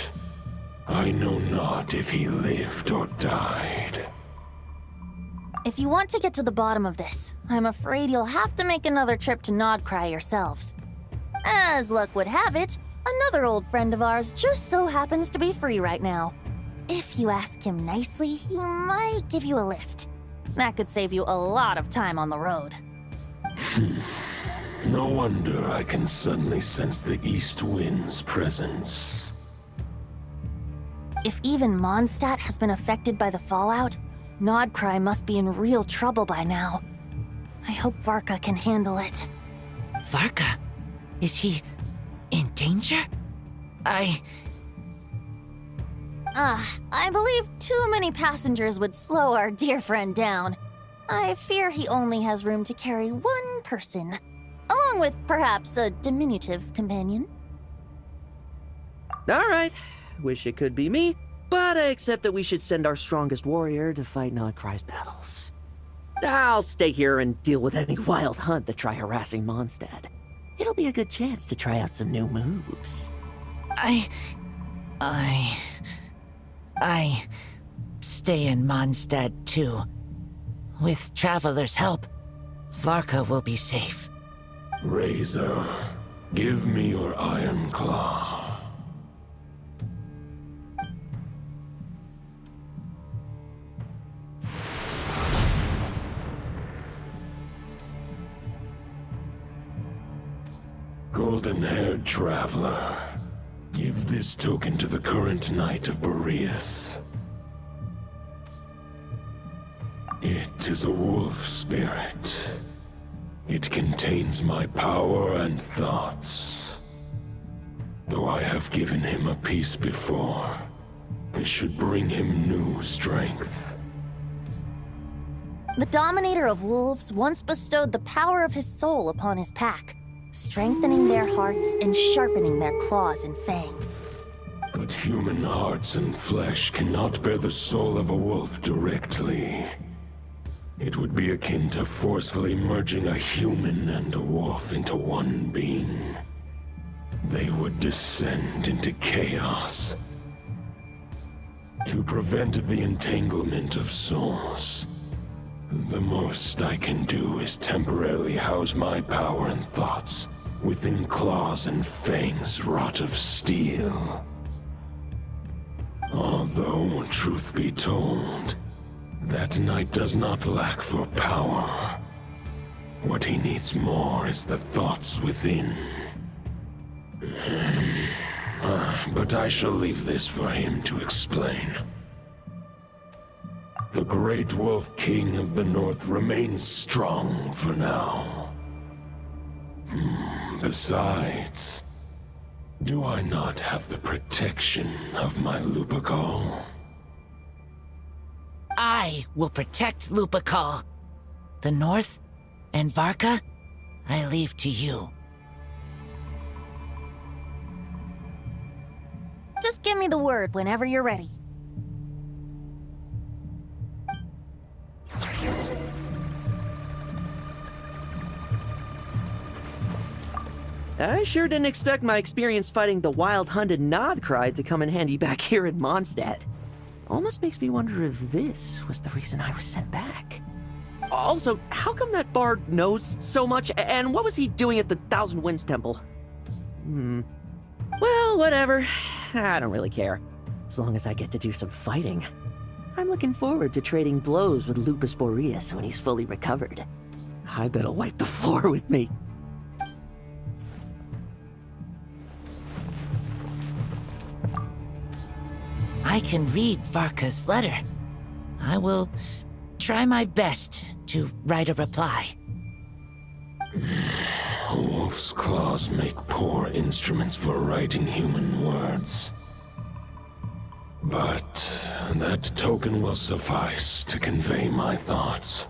I know not if he lived or died. If you want to get to the bottom of this, I'm afraid you'll have to make another trip to Nodcry yourselves. As luck would have it, another old friend of ours just so happens to be free right now. If you ask him nicely, he might give you a lift. That could save you a lot of time on the road. No wonder I can suddenly sense the east wind's presence. If even Mondstadt has been affected by the fallout, Nodcry must be in real trouble by now. I hope Varka can handle it. Varka? Is he in danger? I believe too many passengers would slow our dear friend down. I fear he only has room to carry one person, along with perhaps a diminutive companion. All right. Wish it could be me. But I accept that we should send our strongest warrior to fight Nodcry's battles. I'll stay here and deal with any wild hunt that try harassing Mondstadt. It'll be a good chance to try out some new moves. I stay in Mondstadt too. With Traveler's help, Varka will be safe. Razor, give me your iron claw. Golden-haired traveler, give this token to the current Knight of Boreas. It is a wolf spirit. It contains my power and thoughts. Though I have given him a piece before, this should bring him new strength. The Dominator of Wolves once bestowed the power of his soul upon his pack, strengthening their hearts and sharpening their claws and fangs. But human hearts and flesh cannot bear the soul of a wolf directly. It would be akin to forcefully merging a human and a wolf into one being. They would descend into chaos. To prevent the entanglement of souls, the most I can do is temporarily house my power and thoughts within claws and fangs wrought of steel. Although, truth be told, that knight does not lack for power. What he needs more is the thoughts within. But I shall leave this for him to explain. The Great Wolf King of the North remains strong for now. Besides, do I not have the protection of my Lupacol? I will protect Lupacol. The North and Varka, I leave to you. Just give me the word whenever you're ready. I sure didn't expect my experience fighting the wild-hunted Nodcry to come in handy back here in Mondstadt. Almost makes me wonder if this was the reason I was sent back. Also, how come that bard knows so much, and what was he doing at the Thousand Winds Temple? Well, whatever. I don't really care. As long as I get to do some fighting. I'm looking forward to trading blows with Lupus Boreas when he's fully recovered. I bet he'll wipe the floor with me. I can read Varka's letter. I will try my best to write a reply. A wolf's claws make poor instruments for writing human words. But that token will suffice to convey my thoughts.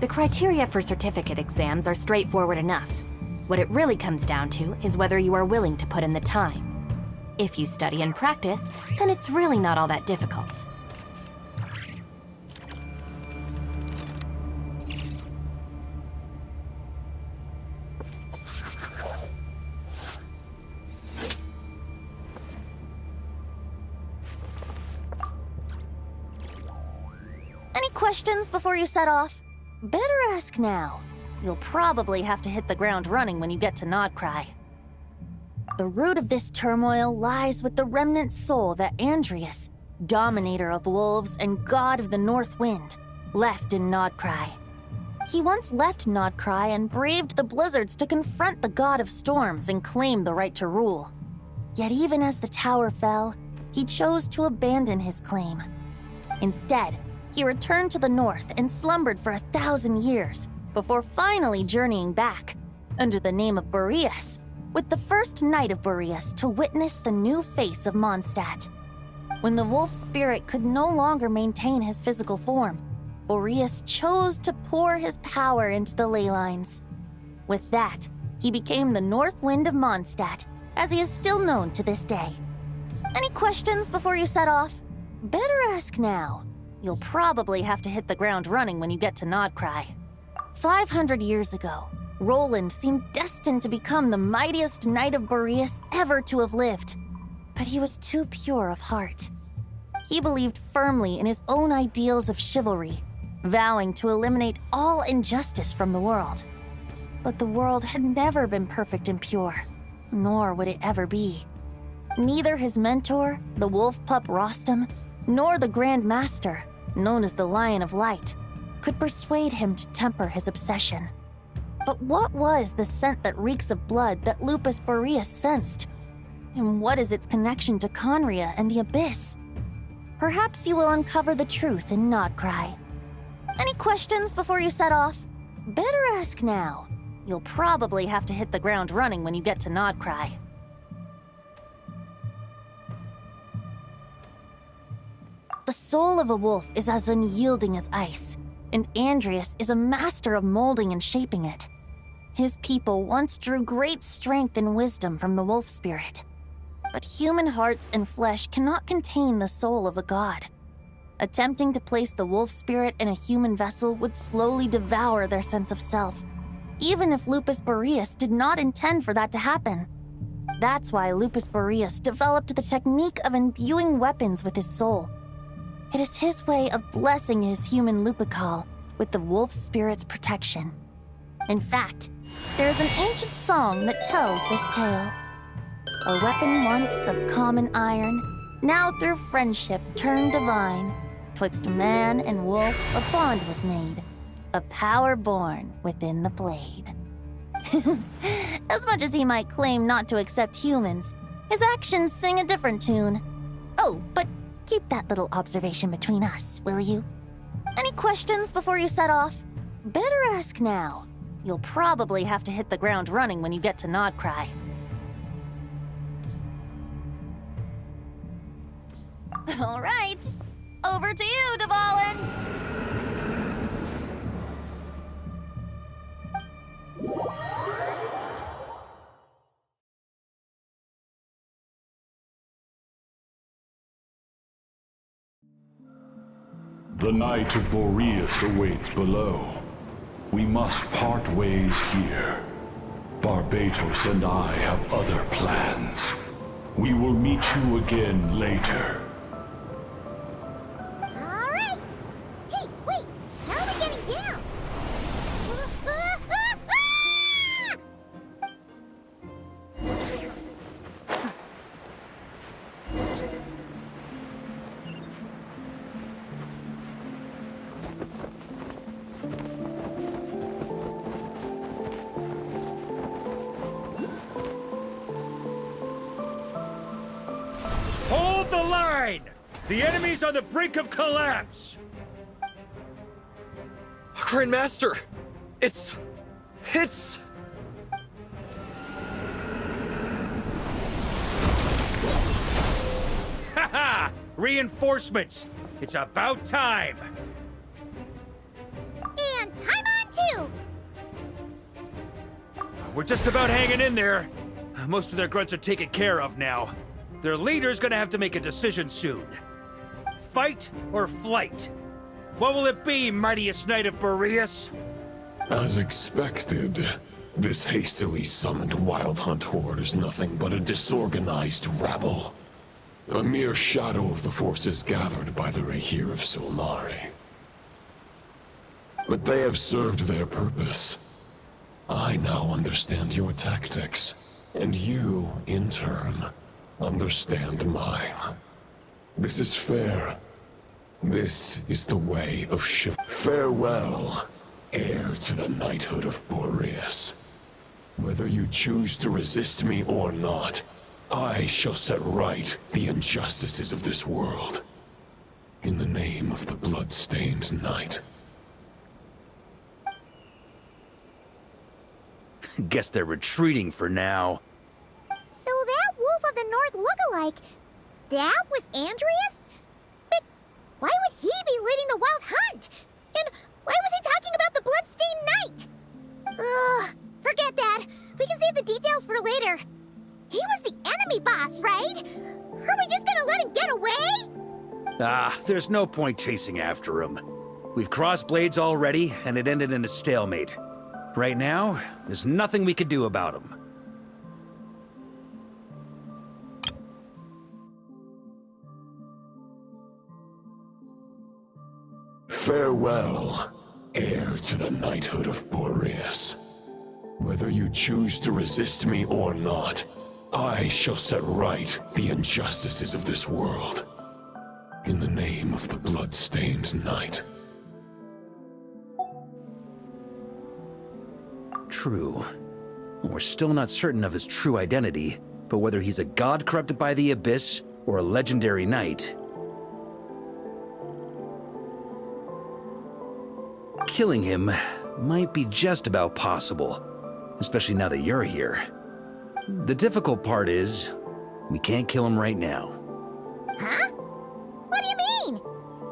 The criteria for certificate exams are straightforward enough. What it really comes down to is whether you are willing to put in the time. If you study and practice, then it's really not all that difficult. Any questions before you set off? Better ask now. You'll probably have to hit the ground running when you get to Nodcry. The root of this turmoil lies with the remnant soul that Andrius, dominator of wolves and god of the North Wind, left in Nodcry. He once left Nodcry and braved the blizzards to confront the god of storms and claim the right to rule. Yet even as the tower fell, he chose to abandon his claim. Instead, he returned to the north and slumbered for 1,000 years before finally journeying back, under the name of Boreas, with the first knight of Boreas to witness the new face of Mondstadt. When the wolf spirit could no longer maintain his physical form, Boreas chose to pour his power into the ley lines. With that, he became the North Wind of Mondstadt, as he is still known to this day. Any questions before you set off? Better ask now. You'll probably have to hit the ground running when you get to Nodcry. 500 years ago, Roland seemed destined to become the mightiest knight of Boreas ever to have lived. But he was too pure of heart. He believed firmly in his own ideals of chivalry, vowing to eliminate all injustice from the world. But the world had never been perfect and pure, nor would it ever be. Neither his mentor, the wolf pup Rostam, nor the Grand Master, known as the Lion of Light, could persuade him to temper his obsession. But what was the scent that reeks of blood that Lupus Boreas sensed? And what is its connection to Conria and the Abyss? Perhaps you will uncover the truth in Nodcry. Any questions before you set off? Better ask now. You'll probably have to hit the ground running when you get to Nodcry. The soul of a wolf is as unyielding as ice, and Andrius is a master of molding and shaping it. His people once drew great strength and wisdom from the wolf spirit. But human hearts and flesh cannot contain the soul of a god. Attempting to place the wolf spirit in a human vessel would slowly devour their sense of self, even if Lupus Boreas did not intend for that to happen. That's why Lupus Boreas developed the technique of imbuing weapons with his soul. It is his way of blessing his human Lupical with the wolf spirit's protection. In fact, there is an ancient song that tells this tale. A weapon once of common iron, now through friendship turned divine. Twixt man and wolf a bond was made, a power born within the blade. As much as he might claim not to accept humans, his actions sing a different tune. Oh, but keep that little observation between us, will you? Any questions before you set off? Better ask now. You'll probably have to hit the ground running when you get to Nodcry. All right, over to you, Dvalin! The Knight of Boreas awaits below. We must part ways here. Barbatos and I have other plans. We will meet you again later. All right. Hey, wait. How are we getting down? Hold the line! The enemy's on the brink of collapse! Grandmaster! It's... Haha! Reinforcements! It's about time! And time we're just about hanging in there. Most of their grunts are taken care of now. Their leader's gonna have to make a decision soon. Fight or flight? What will it be, mightiest knight of Boreas? As expected, this hastily summoned Wild Hunt horde is nothing but a disorganized rabble. A mere shadow of the forces gathered by the Rahir of Solnari. But they have served their purpose. I now understand your tactics, and you, in turn, understand mine. This is fair. This is the way of Farewell, heir to the knighthood of Boreas. Whether you choose to resist me or not, I shall set right the injustices of this world. In the name of the blood-stained knight. Guess they're retreating for now. So that Wolf of the North lookalike, that was Andreas? But why would he be leading the Wild Hunt? And why was he talking about the Bloodstained Knight? Ugh, forget that. We can save the details for later. He was the enemy boss, right? Are we just gonna let him get away? There's no point chasing after him. We've crossed blades already, and it ended in a stalemate. Right now, there's nothing we could do about him. Farewell, heir to the knighthood of Boreas. Whether you choose to resist me or not, I shall set right the injustices of this world. In the name of the blood-stained knight. True. We're still not certain of his true identity, but whether he's a god corrupted by the Abyss or a legendary knight, killing him might be just about possible, especially now that you're here. The difficult part is, we can't kill him right now. Huh? What do you mean?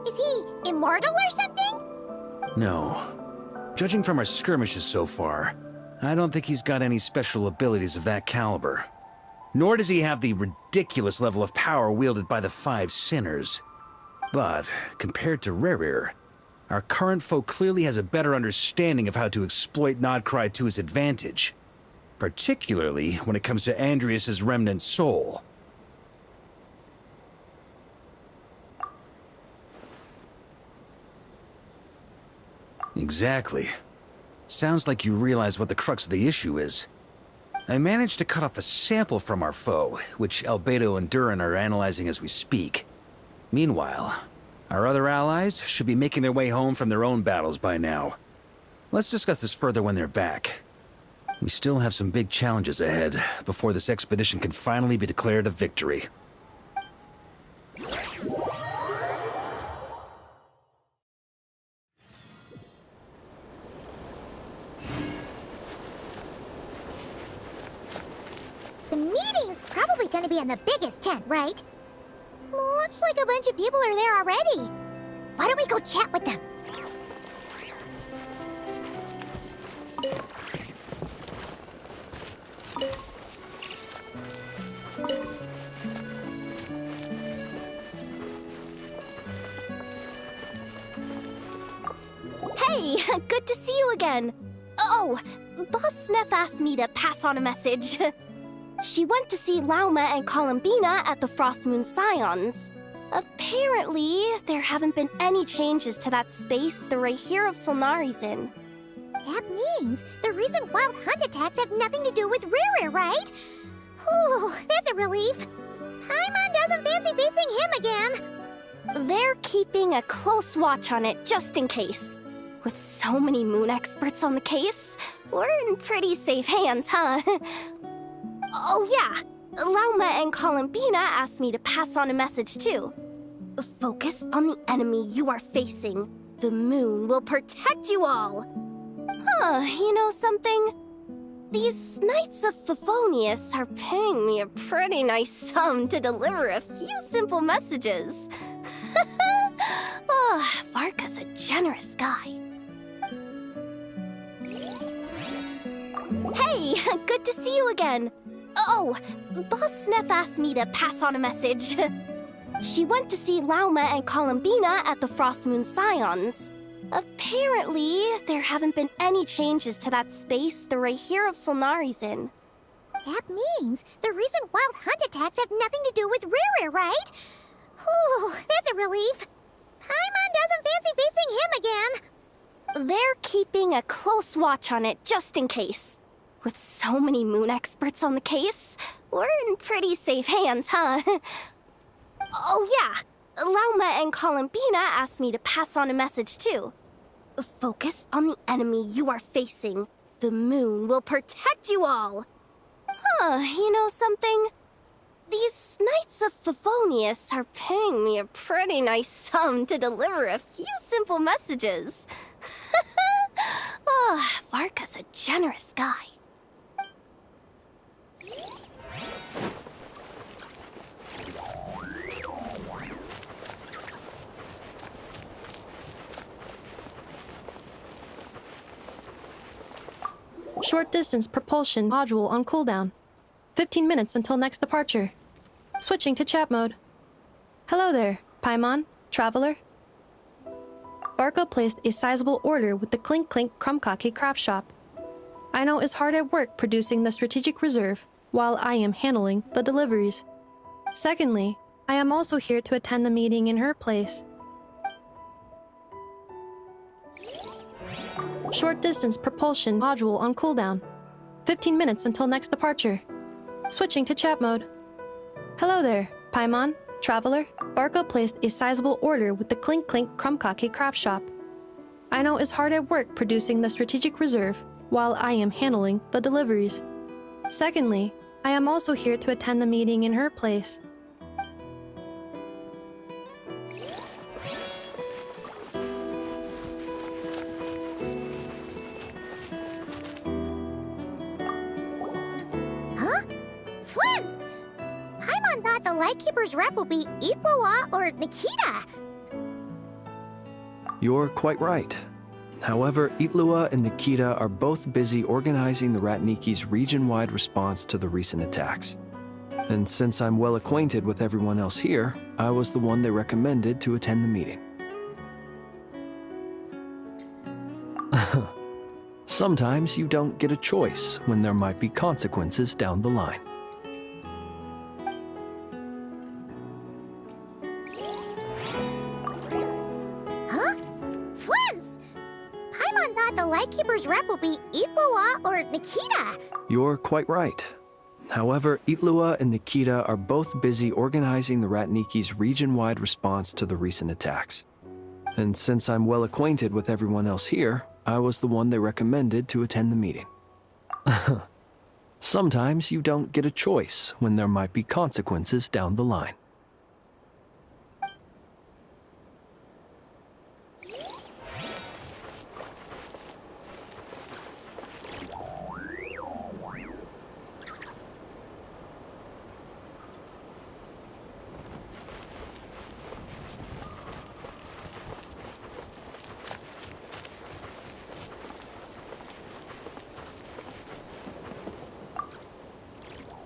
Is he immortal or something? No. Judging from our skirmishes so far, I don't think he's got any special abilities of that caliber. Nor does he have the ridiculous level of power wielded by the Five Sinners. But, compared to Rerir, our current foe clearly has a better understanding of how to exploit Nodcry to his advantage. Particularly when it comes to Andreas' remnant soul. Exactly. Sounds like you realize what the crux of the issue is. I managed to cut off a sample from our foe, which Albedo and Durin are analyzing as we speak. Meanwhile, our other allies should be making their way home from their own battles by now. Let's discuss this further when they're back. We still have some big challenges ahead before this expedition can finally be declared a victory. The meeting's probably gonna be in the biggest tent, right? Looks like a bunch of people are there already. Why don't we go chat with them? Hey, good to see you again. Oh, Boss Sneff asked me to pass on a message. She went to see Lauma and Columbina at the Frost Moon Scions. Apparently, there haven't been any changes to that space the Rahir of Solnari's in. That means the recent Wild Hunt attacks have nothing to do with Rerir, right? Whew, that's a relief. Paimon doesn't fancy facing him again. They're keeping a close watch on it just in case. With so many moon experts on the case, we're in pretty safe hands, huh? Oh yeah, Lauma and Columbina asked me to pass on a message too. Focus on the enemy you are facing. The moon will protect you all. Huh, you know something? These Knights of Favonius are paying me a pretty nice sum to deliver a few simple messages. Oh, Varka's a generous guy. Hey, Ivy, good to see you again. Oh, Boss Sneff asked me to pass on a message. She went to see Lauma and Columbina at the Frost Moon Scions. Apparently, there haven't been any changes to that space the Rahir of Solnari's in. That means the recent wild hunt attacks have nothing to do with Riri, right? Whew, that's a relief. Paimon doesn't fancy facing him again. They're keeping a close watch on it just in case. With so many moon experts on the case, we're in pretty safe hands, huh? Oh yeah, Lauma and Columbina asked me to pass on a message too. Focus on the enemy you are facing. The moon will protect you all. Huh, you know something? These Knights of Favonius are paying me a pretty nice sum to deliver a few simple messages. Oh, Varka's a generous guy. Short distance propulsion module on cooldown. 15 minutes until next departure. Switching to chat mode. Hello there, Paimon, Traveler. Varka placed a sizable order with the Clink Clink Krumkake craft shop. I know is hard at work producing the strategic reserve, while I am handling the deliveries. Secondly, I am also here to attend the meeting in her place. Short distance propulsion module on cooldown. 15 minutes until next departure. Switching to chat mode. Hello there, Paimon, Traveler. Varka placed a sizable order with the Clink Clink Krumkake craft shop. I know is hard at work producing the strategic reserve, while I am handling the deliveries. Secondly, I am also here to attend the meeting in her place. Huh? Flintz! Paimon thought the Lightkeeper's rep would be Itlua or Nikita. You're quite right. However, Itlua and Nikita are both busy organizing the Ratniki's region-wide response to the recent attacks. And since I'm well acquainted with everyone else here, I was the one they recommended to attend the meeting. Sometimes you don't get a choice when there might be consequences down the line. Huh? Flintz! Paimon thought the Lightkeeper's rep would be Itlua or Nikita. You're quite right. However, Itlua and Nikita are both busy organizing the Ratniki's region-wide response to the recent attacks. And since I'm well acquainted with everyone else here, I was the one they recommended to attend the meeting. Sometimes you don't get a choice when there might be consequences down the line.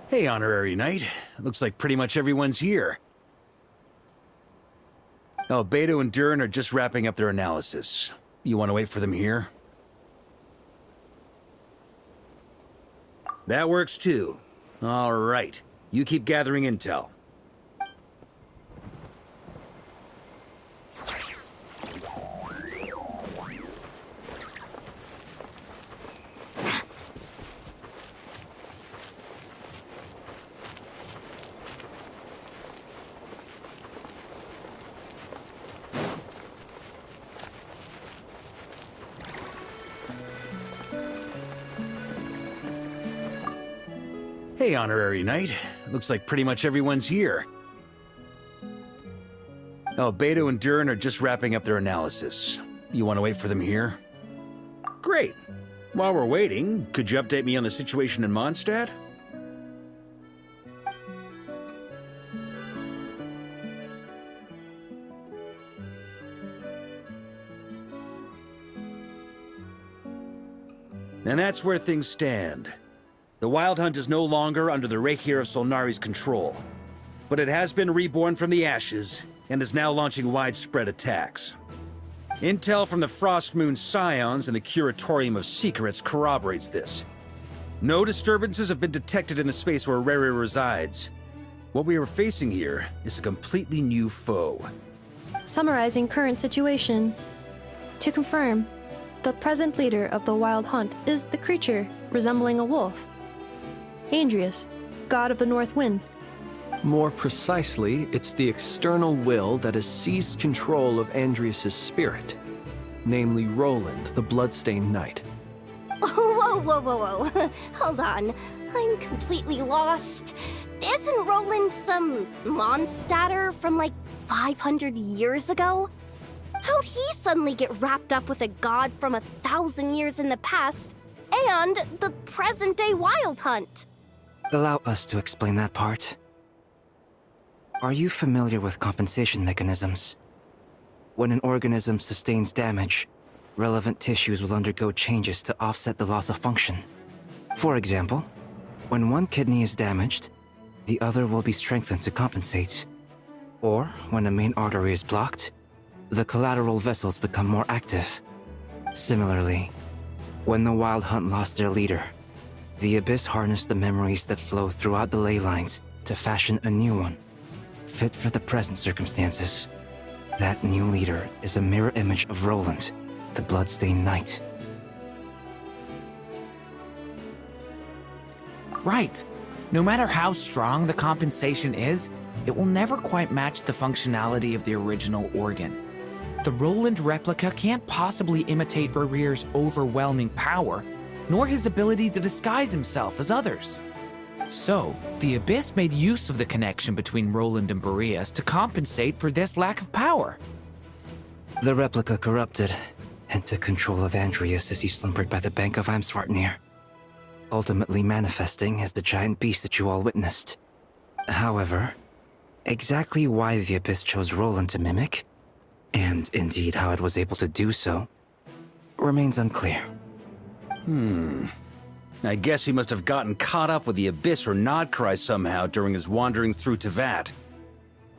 Hey, Honorary Knight. Looks like pretty much everyone's here. Oh, Beto and Durin are just wrapping up their analysis. You want to wait for them here? That works too. All right. You keep gathering intel. Hey, Honorary Knight. Looks like pretty much everyone's here. Oh, Beto and Durin are just wrapping up their analysis. You want to wait for them here? Great. While we're waiting, could you update me on the situation in Mondstadt? And that's where things stand. The Wild Hunt is no longer under the Reikir of Solnari's control, but it has been reborn from the ashes and is now launching widespread attacks. Intel from the Frostmoon Scions and the Curatorium of Secrets corroborates this. No disturbances have been detected in the space where Rere resides. What we are facing here is a completely new foe. Summarizing current situation. To confirm, the present leader of the Wild Hunt is the creature resembling a wolf. Andrius, god of the North Wind. More precisely, it's the external will that has seized control of Andrius' spirit, namely Roland, the Bloodstained Knight. Whoa, whoa, whoa, whoa. Hold on. I'm completely lost. Isn't Roland some Mondstadter from like 500 years ago? How'd he suddenly get wrapped up with a god from 1,000 years in the past and the present-day Wild Hunt? Allow us to explain that part. Are you familiar with compensation mechanisms? When an organism sustains damage, relevant tissues will undergo changes to offset the loss of function. For example, when one kidney is damaged, the other will be strengthened to compensate. Or, when a main artery is blocked, the collateral vessels become more active. Similarly, when the Wild Hunt lost their leader, the Abyss harnessed the memories that flow throughout the ley lines to fashion a new one, fit for the present circumstances. That new leader is a mirror image of Roland, the Bloodstained Knight. Right. No matter how strong the compensation is, it will never quite match the functionality of the original organ. The Roland replica can't possibly imitate Rere's overwhelming power, nor his ability to disguise himself as others. So, the Abyss made use of the connection between Roland and Boreas to compensate for this lack of power. The replica corrupted and took control of Andrius as he slumbered by the bank of Amsvartnir, ultimately manifesting as the giant beast that you all witnessed. However, exactly why the Abyss chose Roland to mimic, and indeed how it was able to do so, remains unclear. I guess he must have gotten caught up with the Abyss or Nodcry somehow during his wanderings through Tevat.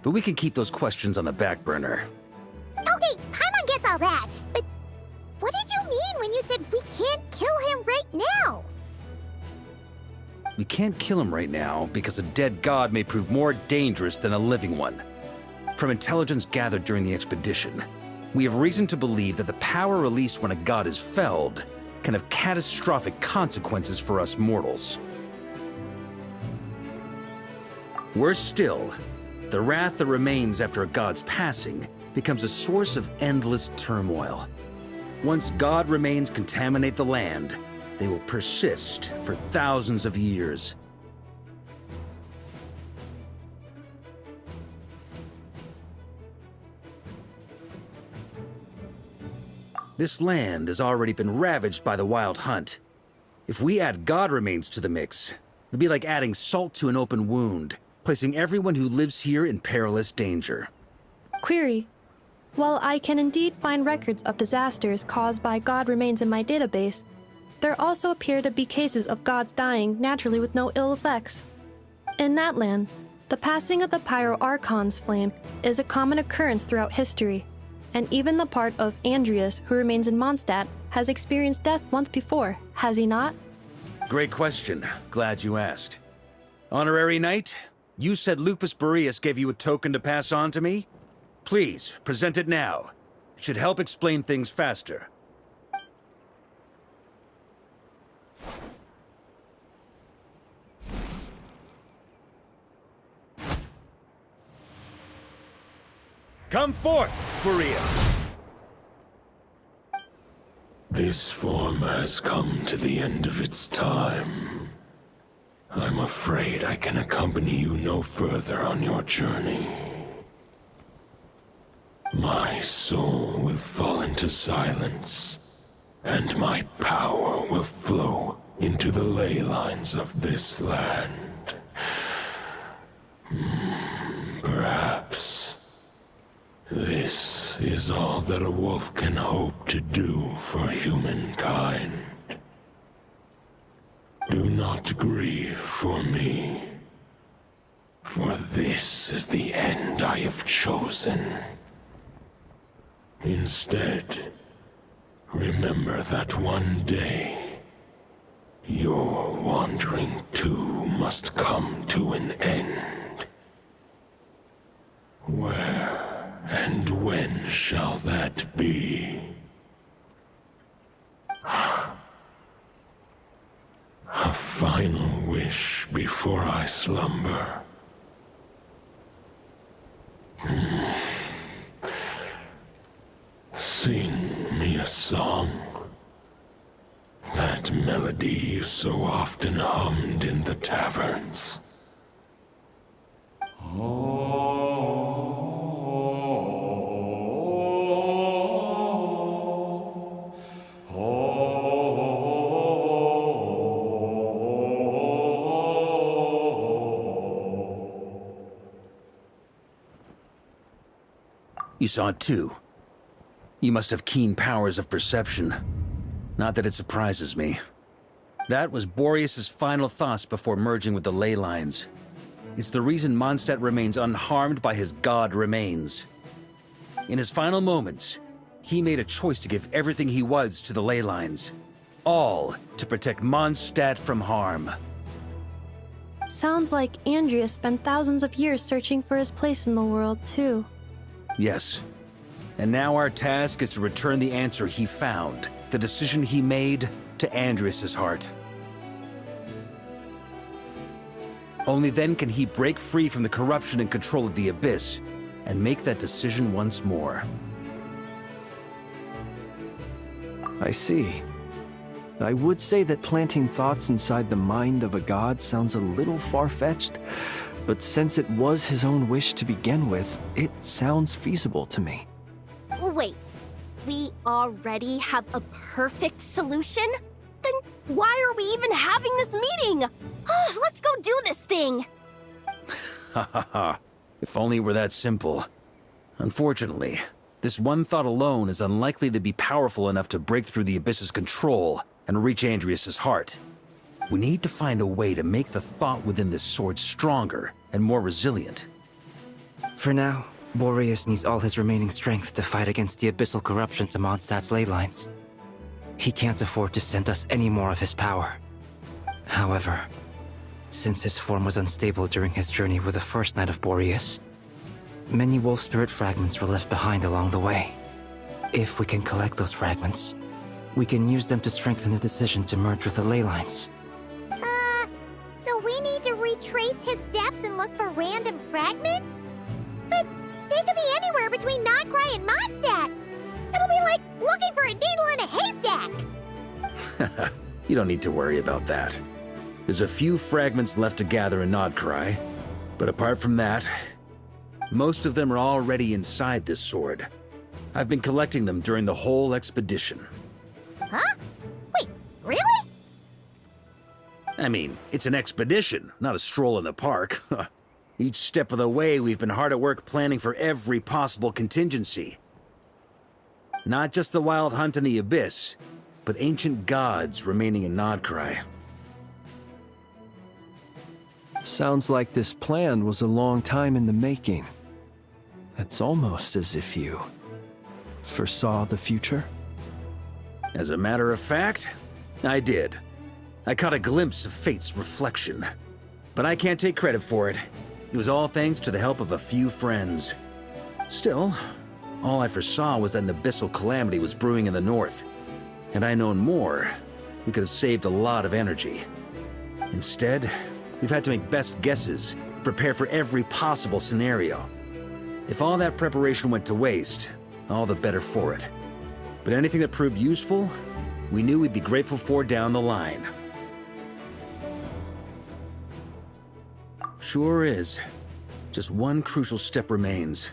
But we can keep those questions on the back burner. Okay, Paimon gets all that, but what did you mean when you said we can't kill him right now? We can't kill him right now because a dead god may prove more dangerous than a living one. From intelligence gathered during the expedition, we have reason to believe that the power released when a god is felled can have catastrophic consequences for us mortals. Worse still, the wrath that remains after a god's passing becomes a source of endless turmoil. Once god remains contaminate the land, they will persist for thousands of years. This land has already been ravaged by the Wild Hunt. If we add god remains to the mix, it'd be like adding salt to an open wound, placing everyone who lives here in perilous danger. Query. While I can indeed find records of disasters caused by god remains in my database, there also appear to be cases of gods dying naturally with no ill effects. In that land, the passing of the Pyro Archon's flame is a common occurrence throughout history, and even the part of Andrius who remains in Mondstadt has experienced death once before, has he not? Great question. Glad you asked. Honorary Knight, you said Lupus Boreas gave you a token to pass on to me? Please, present it now. It should help explain things faster. Come forth, Boreas! This form has come to the end of its time. I'm afraid I can accompany you no further on your journey. My soul will fall into silence, and my power will flow into the ley lines of this land. Perhaps this is all that a wolf can hope to do for humankind. Do not not grieve for me, for this is the end I have chosen. Instead, remember that one day, your wandering too must come to an end. Where and when shall that be? A final wish before I slumber. Sing me a song. That melody you so often hummed in the taverns. You saw it too. You must have keen powers of perception. Not that it surprises me. That was Boreas' final thoughts before merging with the ley lines. It's the reason Mondstadt remains unharmed by his god remains. In his final moments, he made a choice to give everything he was to the ley lines. All to protect Mondstadt from harm. Sounds like Andrea spent thousands of years searching for his place in the world, too. Yes. And now our task is to return the answer he found, the decision he made, to Andrias' heart. Only then can he break free from the corruption and control of the Abyss, and make that decision once more. I see. I would say that planting thoughts inside the mind of a god sounds a little far-fetched, but since it was his own wish to begin with, it sounds feasible to me. Wait, we already have a perfect solution? Then why are we even having this meeting? Let's go do this thing! Ha ha ha. If only it were that simple. Unfortunately, this one thought alone is unlikely to be powerful enough to break through the Abyss's control and reach Andrias' heart. We need to find a way to make the thought within this sword stronger and more resilient. For now, Boreas needs all his remaining strength to fight against the abyssal corruption to Mondstadt's ley lines. He can't afford to send us any more of his power. However, since his form was unstable during his journey with the first Knight of Boreas, many wolf spirit fragments were left behind along the way. If we can collect those fragments, we can use them to strengthen the decision to merge with the ley lines. So we need to retrace his steps and look for random fragments? But they could be anywhere between Nodcry and Mondstadt. It'll be like looking for a needle in a haystack. You don't need to worry about that. There's a few fragments left to gather in Nodcry, but apart from that, most of them are already inside this sword. I've been collecting them during the whole expedition. Huh? Wait, really? I mean, it's an expedition, not a stroll in the park. Each step of the way, we've been hard at work planning for every possible contingency. Not just the wild hunt in the Abyss, but ancient gods remaining in Nodcry. Sounds like this plan was a long time in the making. It's almost as if you foresaw the future. As a matter of fact, I did. I caught a glimpse of fate's reflection. But I can't take credit for it. It was all thanks to the help of a few friends. Still, all I foresaw was that an abyssal calamity was brewing in the north. Had I known more, we could have saved a lot of energy. Instead, we've had to make best guesses, prepare for every possible scenario. If all that preparation went to waste, all the better for it. But anything that proved useful, we knew we'd be grateful for down the line. Sure is. Just one crucial step remains.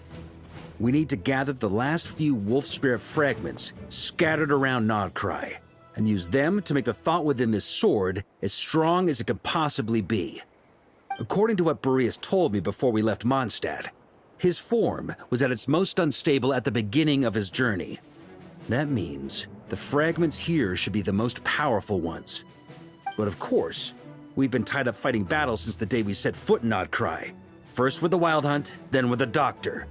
We need to gather the last few wolf spirit fragments scattered around Nodcry, and use them to make the thought within this sword as strong as it can possibly be. According to what Boreas told me before we left Mondstadt, his form was at its most unstable at the beginning of his journey. That means the fragments here should be the most powerful ones. But of course, We've been tied up fighting battles since the day we set foot in Nodcry. First with the Wild Hunt, then with the Doctor.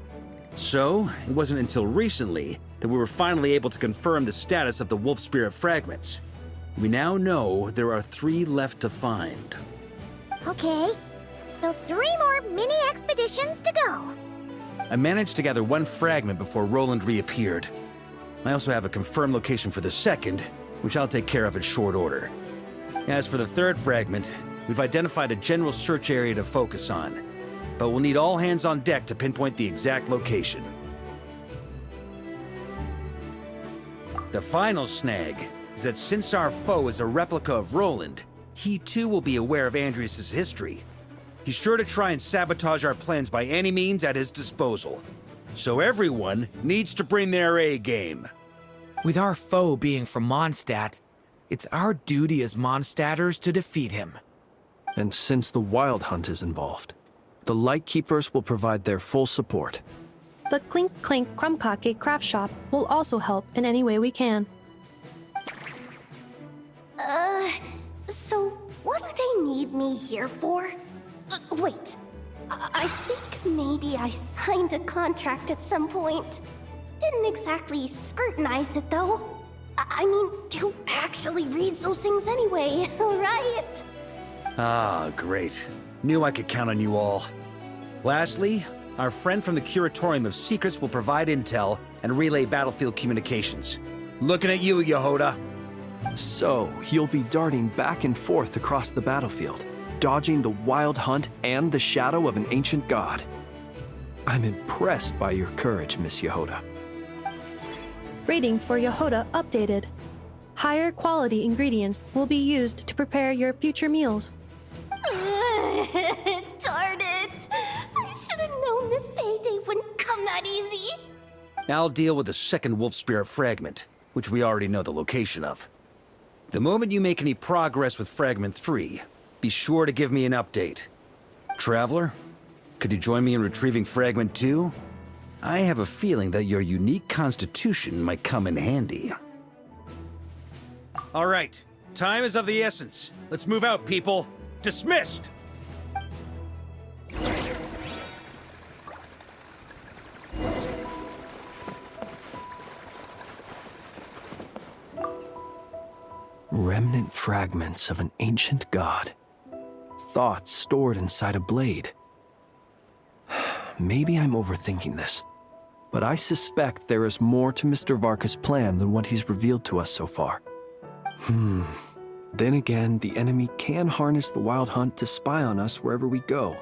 So, it wasn't until recently that we were finally able to confirm the status of the Wolf Spirit fragments. We now know there are 3 left to find. Okay, so 3 more mini expeditions to go. I managed to gather 1 fragment before Roland reappeared. I also have a confirmed location for the second, which I'll take care of in short order. As for the 3rd fragment, we've identified a general search area to focus on, but we'll need all hands on deck to pinpoint the exact location. The final snag is that since our foe is a replica of Roland, he too will be aware of Andrias' history. He's sure to try and sabotage our plans by any means at his disposal. So everyone needs to bring their A game. With our foe being from Mondstadt, it's our duty as Mondstadters to defeat him. And since the Wild Hunt is involved, the Lightkeepers will provide their full support. The Clink Clink Krumkake craft shop will also help in any way we can. So what do they need me here for? Wait, I think maybe I signed a contract at some point. Didn't exactly scrutinize it, though. I mean, who actually reads those things anyway, right? Ah, great. Knew I could count on you all. Lastly, our friend from the Curatorium of Secrets will provide intel and relay battlefield communications. Looking at you, Yehoda. So, you'll be darting back and forth across the battlefield, dodging the Wild Hunt and the shadow of an ancient god. I'm impressed by your courage, Miss Yehoda. Rating for Yehoda updated. Higher quality ingredients will be used to prepare your future meals. Darn it! I should have known this payday wouldn't come that easy. I'll deal with the second Wolf Spirit fragment, which we already know the location of. The moment you make any progress with Fragment 3, be sure to give me an update. Traveler, could you join me in retrieving Fragment 2? I have a feeling that your unique constitution might come in handy. All right, time is of the essence. Let's move out, people. Dismissed! Remnant fragments of an ancient god. Thoughts stored inside a blade. Maybe I'm overthinking this, but I suspect there is more to Mr. Varka's plan than what he's revealed to us so far. Then again, the enemy can harness the Wild Hunt to spy on us wherever we go.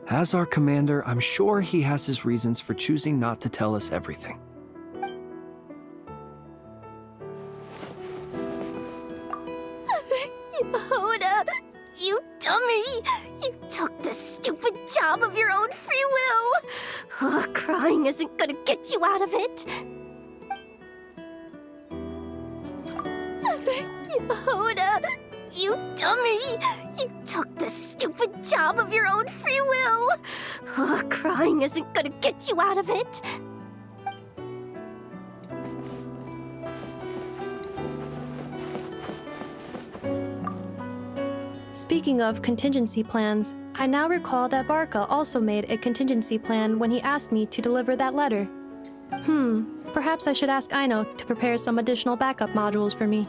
As our commander, I'm sure he has his reasons for choosing not to tell us everything. Yehoda, you dummy! You took the stupid job of your own free will! Oh, crying isn't gonna get you out of it! Yehoda, you dummy! You took the stupid job of your own free will! Oh, crying isn't gonna get you out of it! Speaking of contingency plans, I now recall that Varka also made a contingency plan when he asked me to deliver that letter. Perhaps I should ask Aino to prepare some additional backup modules for me.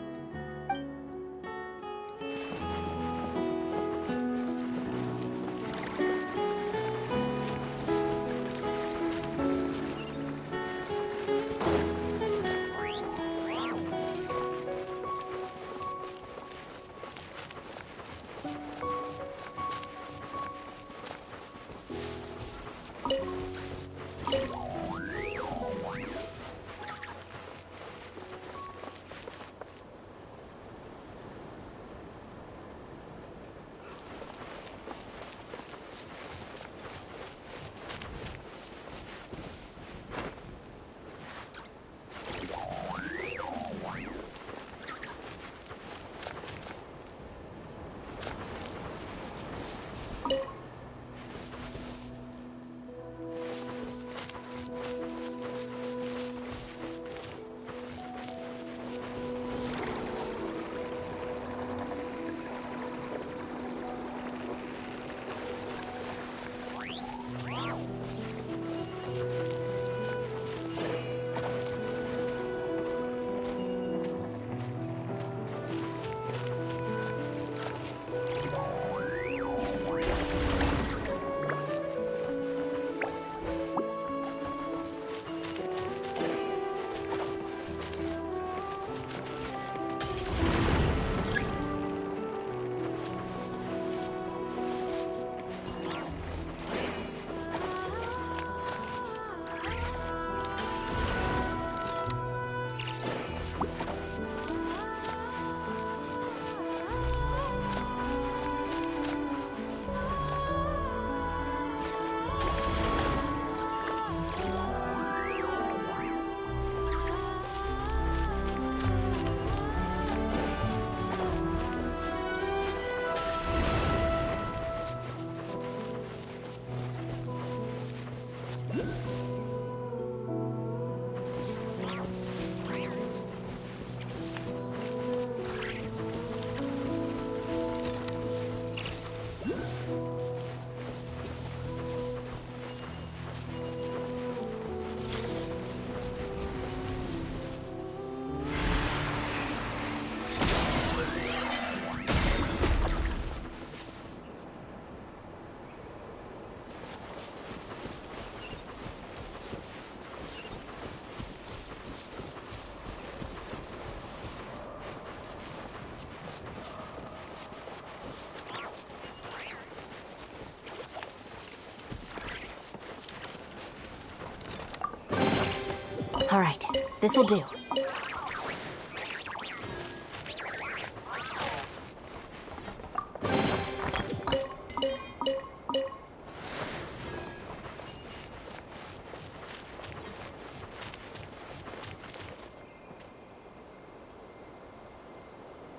All right, this'll do.